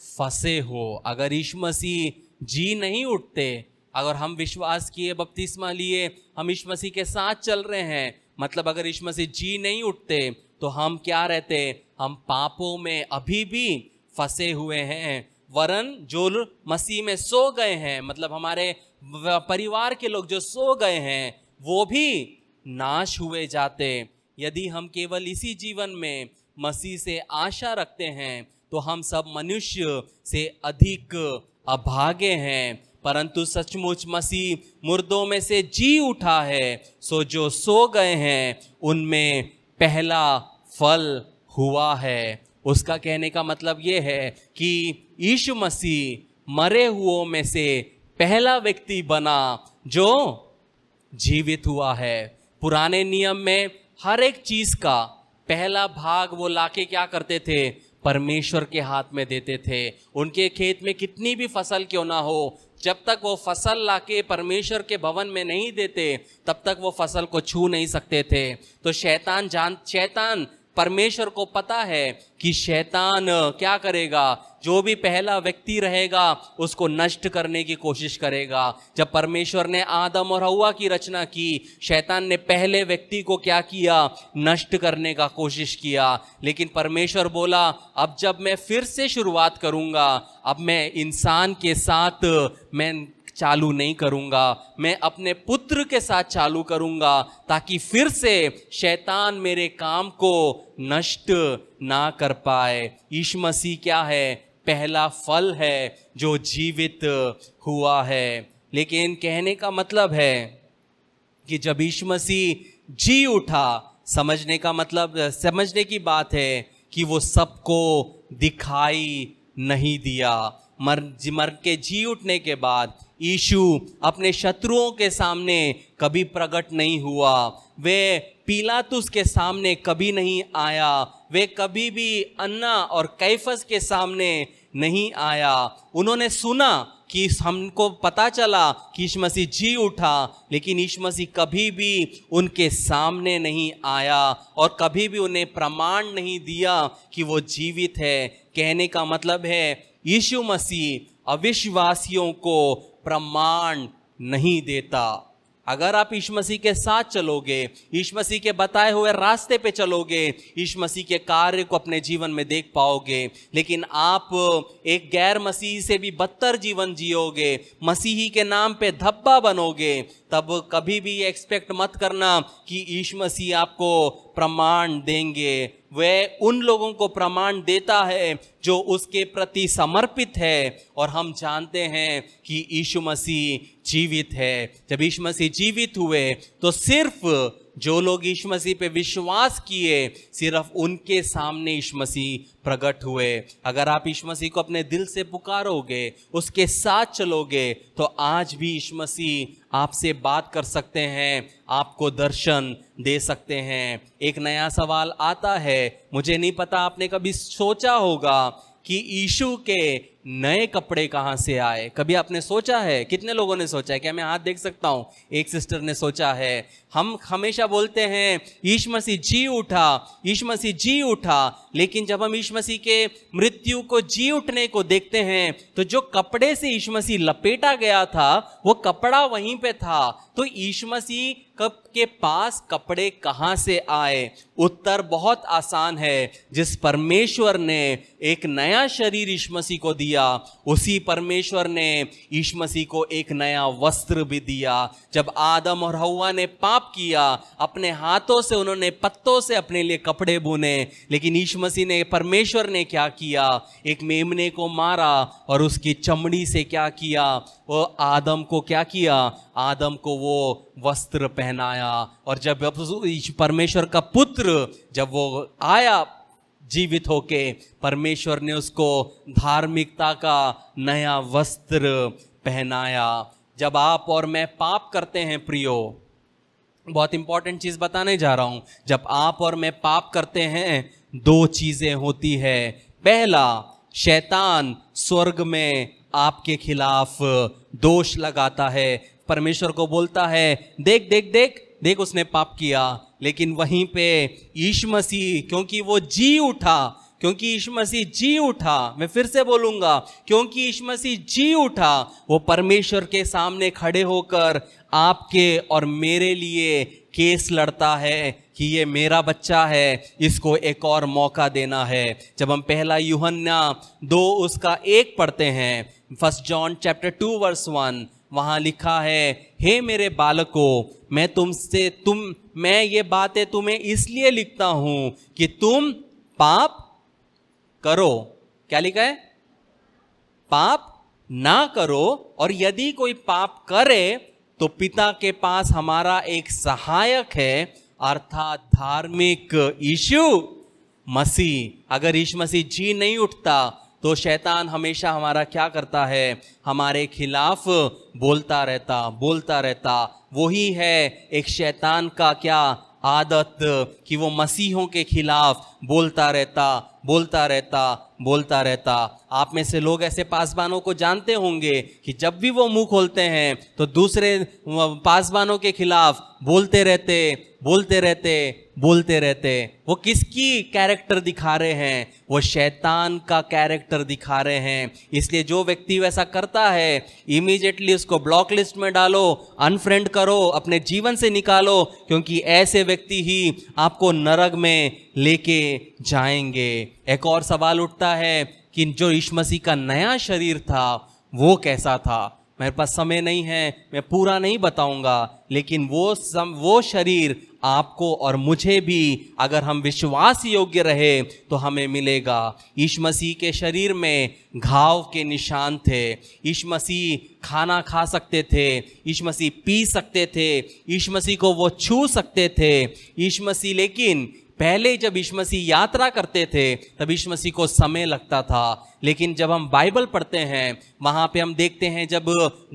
फंसे हो। अगर यीशु मसीह जी नहीं उठते, अगर हम विश्वास किए, बपतिस्मा लिए, हम यीशु मसीह के साथ चल रहे हैं, मतलब अगर यीशु मसीह जी नहीं उठते तो हम क्या रहते? हम पापों में अभी भी फंसे हुए हैं। वरन जो मसीह में सो गए हैं, मतलब हमारे परिवार के लोग जो सो गए हैं, वो भी नाश हुए जाते। यदि हम केवल इसी जीवन में मसीह से आशा रखते हैं तो हम सब मनुष्य से अधिक अभागे हैं। परंतु सचमुच मसीह मुर्दों में से जी उठा है, सो जो सो गए हैं उनमें पहला फल हुआ है। उसका कहने का मतलब ये है कि यीशु मसीह मरे हुओं में से पहला व्यक्ति बना जो जीवित हुआ है। पुराने नियम में हर एक चीज का पहला भाग वो लाके क्या करते थे? परमेश्वर के हाथ में देते थे। उनके खेत में कितनी भी फसल क्यों ना हो, जब तक वो फसल लाके परमेश्वर के भवन में नहीं देते, तब तक वो फसल को छू नहीं सकते थे। तो शैतान परमेश्वर को पता है कि शैतान क्या करेगा? जो भी पहला व्यक्ति रहेगा उसको नष्ट करने की कोशिश करेगा। जब परमेश्वर ने आदम और हव्वा की रचना की, शैतान ने पहले व्यक्ति को क्या किया? नष्ट करने का कोशिश किया। लेकिन परमेश्वर बोला, अब जब मैं फिर से शुरुआत करूंगा, अब मैं इंसान के साथ मैं चालू नहीं करूंगा, मैं अपने पुत्र के साथ चालू करूंगा, ताकि फिर से शैतान मेरे काम को नष्ट ना कर पाए। यीशु मसीह क्या है? पहला फल है जो जीवित हुआ है। लेकिन कहने का मतलब है कि जब यीशु मसीह जी उठा, समझने का मतलब, समझने की बात है कि वो सबको दिखाई नहीं दिया। मर के जी उठने के बाद यीशु अपने शत्रुओं के सामने कभी प्रकट नहीं हुआ। वे पिलातुस के सामने कभी नहीं आया। वे कभी भी अन्ना और कैफस के सामने नहीं आया। उन्होंने सुना कि हमको पता चला कि यीशु मसीह जी उठा, लेकिन यीशु मसीह कभी भी उनके सामने नहीं आया और कभी भी उन्हें प्रमाण नहीं दिया कि वो जीवित है। कहने का मतलब है यीशु मसीह अविश्वासियों को प्रमाण नहीं देता। अगर आप यीशु मसीह के साथ चलोगे, यीशु मसीह के बताए हुए रास्ते पे चलोगे, यीशु मसीह के कार्य को अपने जीवन में देख पाओगे। लेकिन आप एक गैर मसीही से भी बदतर जीवन जियोगे, मसीही के नाम पे धब्बा बनोगे, तब कभी भी ये एक्सपेक्ट मत करना कि यीशु मसीह आपको प्रमाण देंगे। वह उन लोगों को प्रमाण देता है जो उसके प्रति समर्पित है, और हम जानते हैं कि यीशु मसीह जीवित है। जब यीशु मसीह जीवित हुए तो सिर्फ जो लोग यीशु मसीह पे विश्वास किए, सिर्फ उनके सामने यीशु मसीह प्रकट हुए। अगर आप यीशु मसीह को अपने दिल से पुकारोगे, उसके साथ चलोगे, तो आज भी यीशु मसीह आपसे बात कर सकते हैं, आपको दर्शन दे सकते हैं। एक नया सवाल आता है, मुझे नहीं पता आपने कभी सोचा होगा कि यीशु के नए कपड़े कहाँ से आए? कभी आपने सोचा है? कितने लोगों ने सोचा है? क्या मैं हाथ देख सकता हूँ? एक सिस्टर ने सोचा है। हम हमेशा बोलते हैं यीशु मसीह जी उठा, यीशु मसीह जी उठा, लेकिन जब हम यीशु मसीह के मृत्यु को जी उठने को देखते हैं तो जो कपड़े से यीशु मसीह लपेटा गया था वो कपड़ा वहीं पे था। तो यीशु मसीह के पास कपड़े कहाँ से आए? उत्तर बहुत आसान है। जिस परमेश्वर ने एक नया शरीर यीशु मसीह को दिया, उसी परमेश्वर ने यीशु मसीह को एक नया वस्त्र भी दिया। जब आदम और हव्वा ने पाप किया, अपने हाथों से उन्होंने पत्तों से अपने लिए कपड़े बुने, लेकिन यीशु मसीह ने, परमेश्वर ने क्या किया? एक मेमने को मारा और उसकी चमड़ी से क्या किया? वो आदम को क्या किया? आदम को वो वस्त्र पहनाया। और जब परमेश्वर का पुत्र जब वो आया जीवित होके, परमेश्वर ने उसको धार्मिकता का नया वस्त्र पहनाया। जब आप और मैं पाप करते हैं प्रियो, बहुत इंपॉर्टेंट चीज बताने जा रहा हूं। जब आप और मैं पाप करते हैं, दो चीजें होती है। पहला, शैतान स्वर्ग में आपके खिलाफ दोष लगाता है, परमेश्वर को बोलता है देख देख देख देख उसने पाप किया, लेकिन वहीं पे यीशु मसीह क्योंकि वो जी उठा, क्योंकि यीशु मसीह जी उठा, मैं फिर से बोलूंगा, क्योंकि यीशु मसीह जी उठा, वो परमेश्वर के सामने खड़े होकर आपके और मेरे लिए केस लड़ता है कि ये मेरा बच्चा है, इसको एक और मौका देना है। जब हम पहला यूहन्ना 2:1 पढ़ते हैं, 1 जॉन चैप्टर 2 वर्स 1, वहां लिखा है, हे मेरे बालकों, मैं ये बातें तुम्हें इसलिए लिखता हूं कि तुम पाप करो। क्या लिखा है? पाप ना करो, और यदि कोई पाप करे तो पिता के पास हमारा एक सहायक है, अर्थात धार्मिक यीशु मसीह। अगर यीशु मसीह जी नहीं उठता तो शैतान हमेशा हमारा क्या करता है? हमारे खिलाफ बोलता रहता। वही है एक शैतान का क्या आदत कि वो मसीहों के खिलाफ बोलता रहता। आप में से लोग ऐसे पासबानों को जानते होंगे कि जब भी वो मुंह खोलते हैं तो दूसरे पासबानों के खिलाफ बोलते रहते। वो किसकी कैरेक्टर दिखा रहे हैं? वो शैतान का कैरेक्टर दिखा रहे हैं। इसलिए जो व्यक्ति वैसा करता है, इमीडिएटली उसको ब्लॉक लिस्ट में डालो, अनफ्रेंड करो, अपने जीवन से निकालो, क्योंकि ऐसे व्यक्ति ही आपको नरक में लेके जाएंगे। एक और सवाल उठता है कि जो यीशु मसीह का नया शरीर था वो कैसा था? मेरे पास समय नहीं है, मैं पूरा नहीं बताऊंगा, लेकिन वो शरीर आपको और मुझे भी, अगर हम विश्वास योग्य रहे तो हमें मिलेगा। यीशु मसीह के शरीर में घाव के निशान थे। यीशु मसीह खाना खा सकते थे, यीशु मसीह पी सकते थे, यीशु मसीह को वो छू सकते थे। यीशु मसीह, लेकिन पहले जब यीशु मसीह यात्रा करते थे तब यीशु मसीह को समय लगता था, लेकिन जब हम बाइबल पढ़ते हैं वहाँ पे हम देखते हैं जब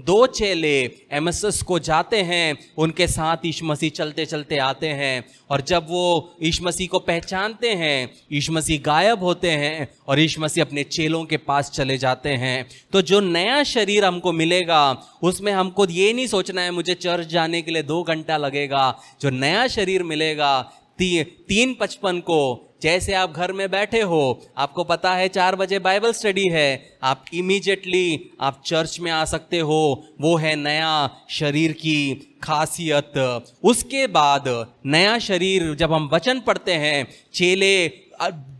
2 चेले एमेसस को जाते हैं, उनके साथ यीशु मसीह चलते चलते आते हैं, और जब वो यीशु मसीह को पहचानते हैं, यीशु मसीह गायब होते हैं और यीशु मसीह अपने चेलों के पास चले जाते हैं। तो जो नया शरीर हमको मिलेगा उसमें हमको ये नहीं सोचना है मुझे चर्च जाने के लिए 2 घंटा लगेगा। जो नया शरीर मिलेगा 3:55 को, जैसे आप घर में बैठे हो, आपको पता है 4 बजे बाइबल स्टडी है, आप इमीडिएटली आप चर्च में आ सकते हो। वो है नया शरीर की खासियत। उसके बाद नया शरीर, जब हम वचन पढ़ते हैं, चेले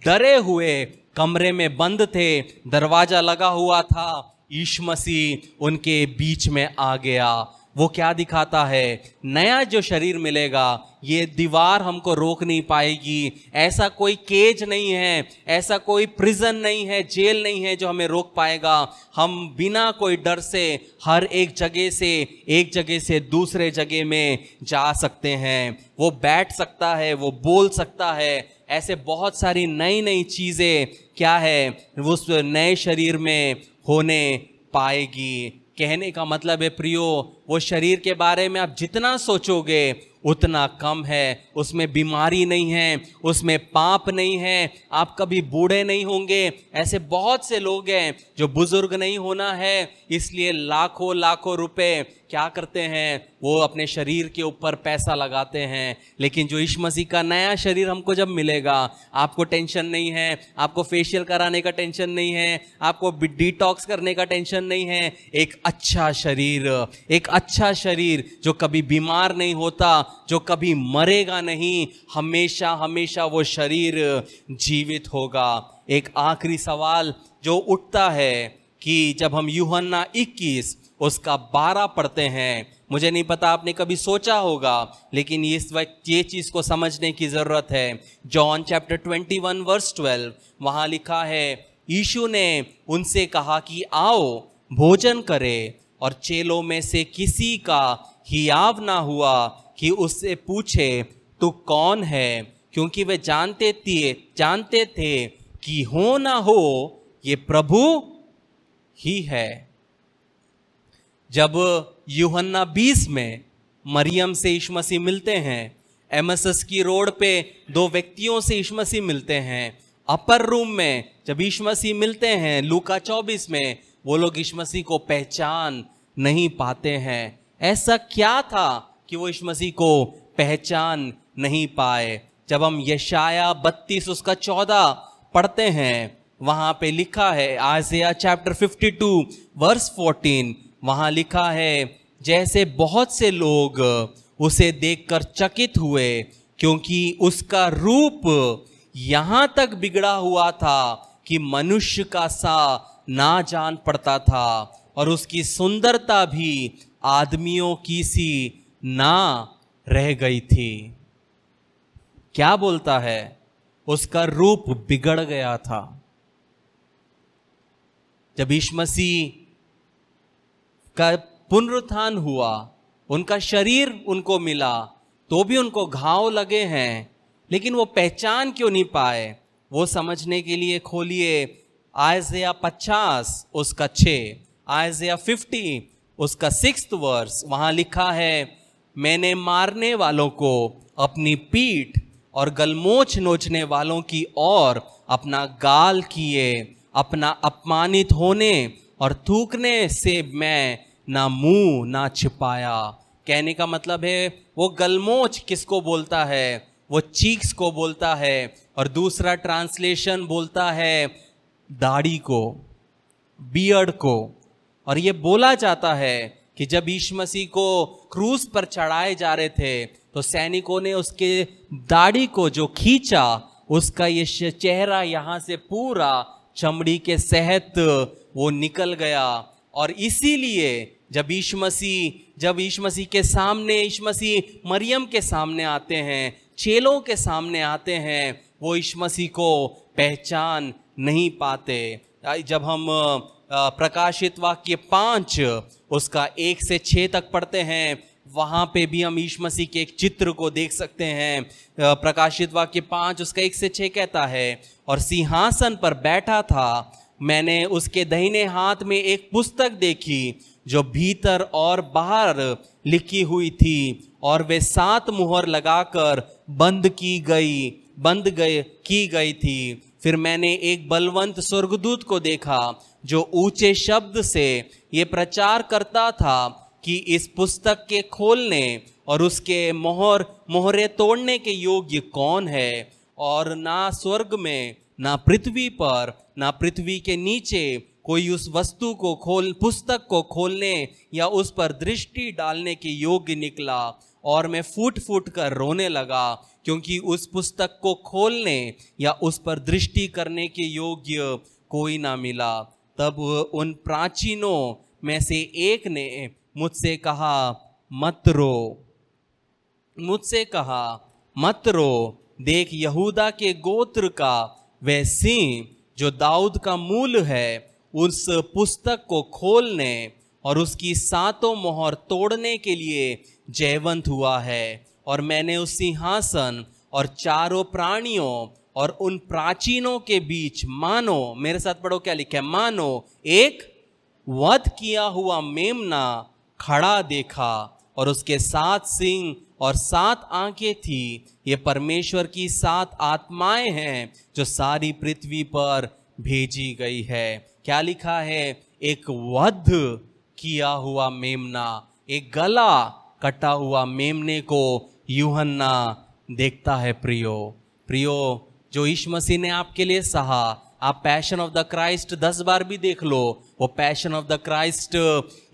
डरे हुए कमरे में बंद थे, दरवाजा लगा हुआ था, यीशु मसीह उनके बीच में आ गया। वो क्या दिखाता है? नया जो शरीर मिलेगा, ये दीवार हमको रोक नहीं पाएगी। ऐसा कोई केज नहीं है, ऐसा कोई प्रिजन नहीं है, जेल नहीं है जो हमें रोक पाएगा। हम बिना कोई डर से हर एक जगह से दूसरे जगह में जा सकते हैं। वो बैठ सकता है, वो बोल सकता है। ऐसे बहुत सारी नई चीज़ें क्या है उस नए शरीर में होने पाएगी। कहने का मतलब है प्रियो, वो शरीर के बारे में आप जितना सोचोगे उतना कम है। उसमें बीमारी नहीं है, उसमें पाप नहीं है, आप कभी बूढ़े नहीं होंगे। ऐसे बहुत से लोग हैं जो बुजुर्ग नहीं होना है इसलिए लाखों रुपए क्या करते हैं, वो अपने शरीर के ऊपर पैसा लगाते हैं। लेकिन जो यीशु मसीह का नया शरीर हमको जब मिलेगा, आपको टेंशन नहीं है, आपको फेशियल कराने का टेंशन नहीं है, आपको डिटॉक्स करने का टेंशन नहीं है। एक अच्छा शरीर जो कभी बीमार नहीं होता, जो कभी मरेगा नहीं, हमेशा वो शरीर जीवित होगा। एक आखिरी सवाल जो उठता है कि जब हम यूहन्ना 21 उसका 12 पढ़ते हैं, मुझे नहीं पता आपने कभी सोचा होगा, लेकिन इस वक्त ये चीज़ को समझने की ज़रूरत है। जॉन चैप्टर 21 वर्स 12 वहाँ लिखा है, यीशु ने उनसे कहा कि आओ भोजन करें, और चेलों में से किसी का हियाव ना हुआ कि उससे पूछे तू कौन है, क्योंकि वे जानते थे कि हो ना हो ये प्रभु ही है। जब यूहन्ना 20 में मरियम से यीशु मसीह मिलते हैं, एमेसस की रोड पे 2 व्यक्तियों से यीशु मसीह मिलते हैं। अपर रूम में जब यीशु मसीह मिलते हैं, लूका 24 में वो लोग यीशु मसीह को पहचान नहीं पाते हैं। ऐसा क्या था कि वो यीशु मसीह को पहचान नहीं पाए? जब हम यशाया 32 उसका 14 पढ़ते हैं, वहां पे लिखा है, आइज़ाया चैप्टर 52 वर्स 14, वहां लिखा है, जैसे बहुत से लोग उसे देखकर चकित हुए, क्योंकि उसका रूप यहां तक बिगड़ा हुआ था कि मनुष्य का सा ना जान पड़ता था, और उसकी सुंदरता भी आदमियों की सी ना रह गई थी। क्या बोलता है? उसका रूप बिगड़ गया था। जब यीशु मसीह का पुनरुत्थान हुआ, उनका शरीर उनको मिला, तो भी उनको घाव लगे हैं, लेकिन वो पहचान क्यों नहीं पाए? वो समझने के लिए खोलिए आइज़ाया 50 उसका 6, आइज़ाया 50 उसका 6 वर्स। वहां लिखा है, मैंने मारने वालों को अपनी पीठ और गलमोछ नोचने वालों की ओर अपना गाल किए, अपना अपमानित होने और थूकने से मैं ना मुंह ना छिपाया। कहने का मतलब है, वो गलमोच किसको बोलता है? वो चीक्स को बोलता है, और दूसरा ट्रांसलेशन बोलता है दाढ़ी को, बियर्ड को। और ये बोला जाता है कि जब यीशु मसीह को क्रूस पर चढ़ाए जा रहे थे, तो सैनिकों ने उसके दाढ़ी को जो खींचा, उसका ये चेहरा यहाँ से पूरा चमड़ी के सहित वो निकल गया। और इसीलिए जब यीशु मसीह के सामने, यीशु मसीह मरियम के सामने आते हैं, चेलों के सामने आते हैं, वो यीशु मसीह को पहचान नहीं पाते। जब हम प्रकाशित वाक्य 5 उसका 1 से 6 तक पढ़ते हैं, वहाँ पे भी हम यीशु मसीह के एक चित्र को देख सकते हैं। प्रकाशित वाक्य 5 उसका 1 से 6 कहता है, और सिंहासन पर बैठा था, मैंने उसके दाहिने हाथ में एक पुस्तक देखी जो भीतर और बाहर लिखी हुई थी, और वे 7 मुहर लगाकर बंद की गई थी। फिर मैंने एक बलवंत स्वर्गदूत को देखा जो ऊंचे शब्द से ये प्रचार करता था कि इस पुस्तक के खोलने और उसके मोहरे तोड़ने के योग्य कौन है, और ना स्वर्ग में, ना पृथ्वी पर, ना पृथ्वी के नीचे कोई उस वस्तु को पुस्तक को खोलने या उस पर दृष्टि डालने के योग्य निकला। और मैं फूट फूट कर रोने लगा, क्योंकि उस पुस्तक को खोलने या उस पर दृष्टि करने के योग्य कोई ना मिला। तब उन प्राचीनों में से एक ने मुझसे कहा, मत रो, देख यहूदा के गोत्र का वह सिंह जो दाऊद का मूल है, उस पुस्तक को खोलने और उसकी 7 मोहर तोड़ने के लिए जयवंत हुआ है। और मैंने उस सिंहासन और 4 प्राणियों और उन प्राचीनों के बीच मानो, मेरे साथ पढ़ो क्या लिखा है, मानो एक वध किया हुआ मेमना खड़ा देखा, और उसके 7 सिंह और 7 आंखें थी। ये परमेश्वर की 7 आत्माएं हैं जो सारी पृथ्वी पर भेजी गई है। क्या लिखा है? एक वध किया हुआ मेमना, एक गला कटा हुआ मेमने को यूहन्ना देखता है। प्रियो, जो यीशु मसीह ने आपके लिए सहा, आप पैशन ऑफ द क्राइस्ट 10 बार भी देख लो, वो पैशन ऑफ द क्राइस्ट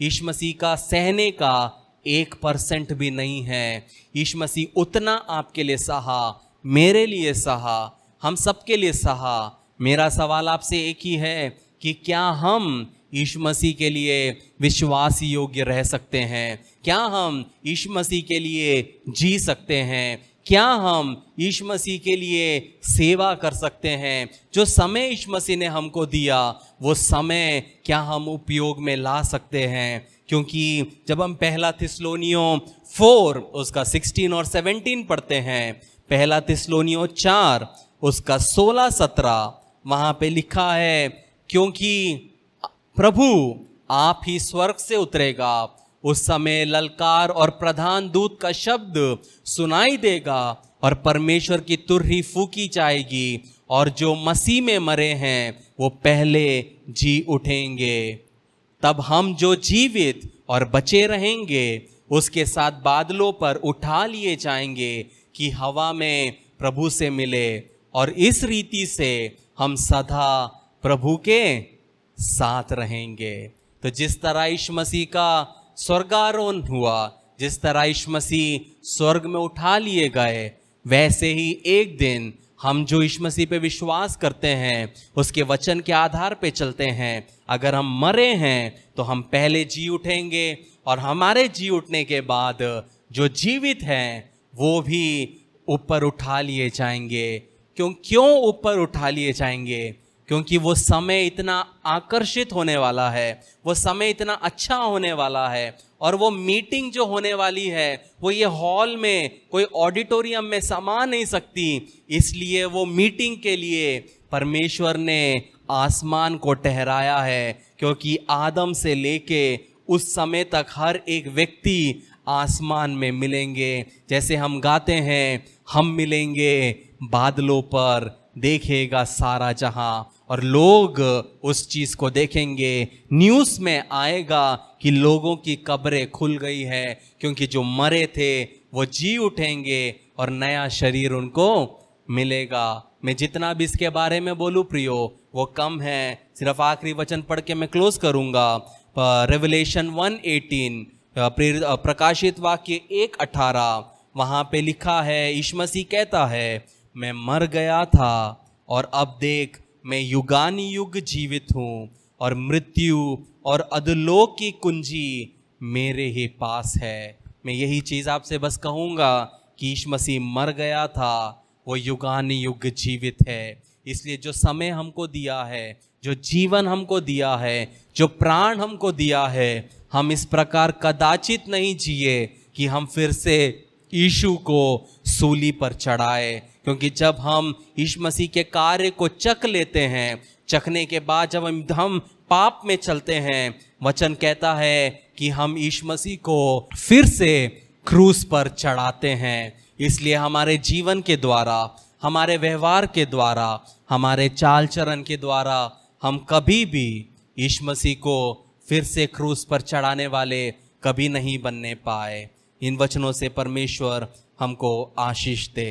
यीशु मसीह का सहने का 1% भी नहीं है। यीशु मसीह उतना आपके लिए सहा, मेरे लिए सहा, हम सबके लिए सहा। मेरा सवाल आपसे एक ही है कि क्या हम यीशु मसीह के लिए विश्वास योग्य रह सकते हैं? क्या हम यीशु मसीह के लिए जी सकते हैं? क्या हम यीशु मसीह के लिए सेवा कर सकते हैं? जो समय यीशु मसीह ने हमको दिया, वो समय क्या हम उपयोग में ला सकते हैं? क्योंकि जब हम पहला थिस्सलुनीयों 4 उसका 16 और 17 पढ़ते हैं, पहला थिस्सलुनीयों 4 उसका 16-17, वहां पे लिखा है, क्योंकि प्रभु आप ही स्वर्ग से उतरेगा, उस समय ललकार और प्रधान दूत का शब्द सुनाई देगा, और परमेश्वर की तुरही फूकी जाएगी, और जो मसीह में मरे हैं वो पहले जी उठेंगे। तब हम जो जीवित और बचे रहेंगे उसके साथ बादलों पर उठा लिए जाएंगे कि हवा में प्रभु से मिले, और इस रीति से हम सदा प्रभु के साथ रहेंगे। तो जिस तरह यीशु मसीह का स्वर्गारोहण हुआ, जिस तरह यीशु मसीह स्वर्ग में उठा लिए गए, वैसे ही एक दिन हम जो यीशु मसीह पे विश्वास करते हैं, उसके वचन के आधार पे चलते हैं, अगर हम मरे हैं तो हम पहले जी उठेंगे, और हमारे जी उठने के बाद जो जीवित हैं वो भी ऊपर उठा लिए जाएंगे। क्यों ऊपर उठा लिए जाएंगे? क्योंकि वो समय इतना आकर्षित होने वाला है, वो समय इतना अच्छा होने वाला है, और वो मीटिंग जो होने वाली है वो ये हॉल में, कोई ऑडिटोरियम में समा नहीं सकती। इसलिए वो मीटिंग के लिए परमेश्वर ने आसमान को ठहराया है, क्योंकि आदम से लेके उस समय तक हर एक व्यक्ति आसमान में मिलेंगे। जैसे हम गाते हैं, हम मिलेंगे बादलों पर, देखेगा सारा जहां, और लोग उस चीज को देखेंगे। न्यूज़ में आएगा कि लोगों की कब्रें खुल गई है, क्योंकि जो मरे थे वो जी उठेंगे और नया शरीर उनको मिलेगा। मैं जितना भी इसके बारे में बोलूं प्रियो वो कम है। सिर्फ आखिरी वचन पढ़ के मैं क्लोज करूंगा। रेवलेशन 1:18, प्रकाशित वाक्य 1:18, वहाँ पे लिखा है, यीशु मसीह कहता है, मैं मर गया था और अब देख मैं युगानुयुग जीवित हूँ, और मृत्यु और अधोलोक की कुंजी मेरे ही पास है। मैं यही चीज़ आपसे बस कहूँगा कि यीशु मसीह मर गया था, वो युगानुयुग जीवित है। इसलिए जो समय हमको दिया है, जो जीवन हमको दिया है, जो प्राण हमको दिया है, हम इस प्रकार कदाचित नहीं जिए कि हम फिर से यीशु को सूली पर चढ़ाए। क्योंकि जब हम यीशु मसीह के कार्य को चख लेते हैं, चखने के बाद जब हम पाप में चलते हैं, वचन कहता है कि हम यीशु मसीह को फिर से क्रूस पर चढ़ाते हैं। इसलिए हमारे जीवन के द्वारा, हमारे व्यवहार के द्वारा, हमारे चाल चलन के द्वारा हम कभी भी यीशु मसीह को फिर से क्रूस पर चढ़ाने वाले कभी नहीं बनने पाए। इन वचनों से परमेश्वर हमको आशीष दे।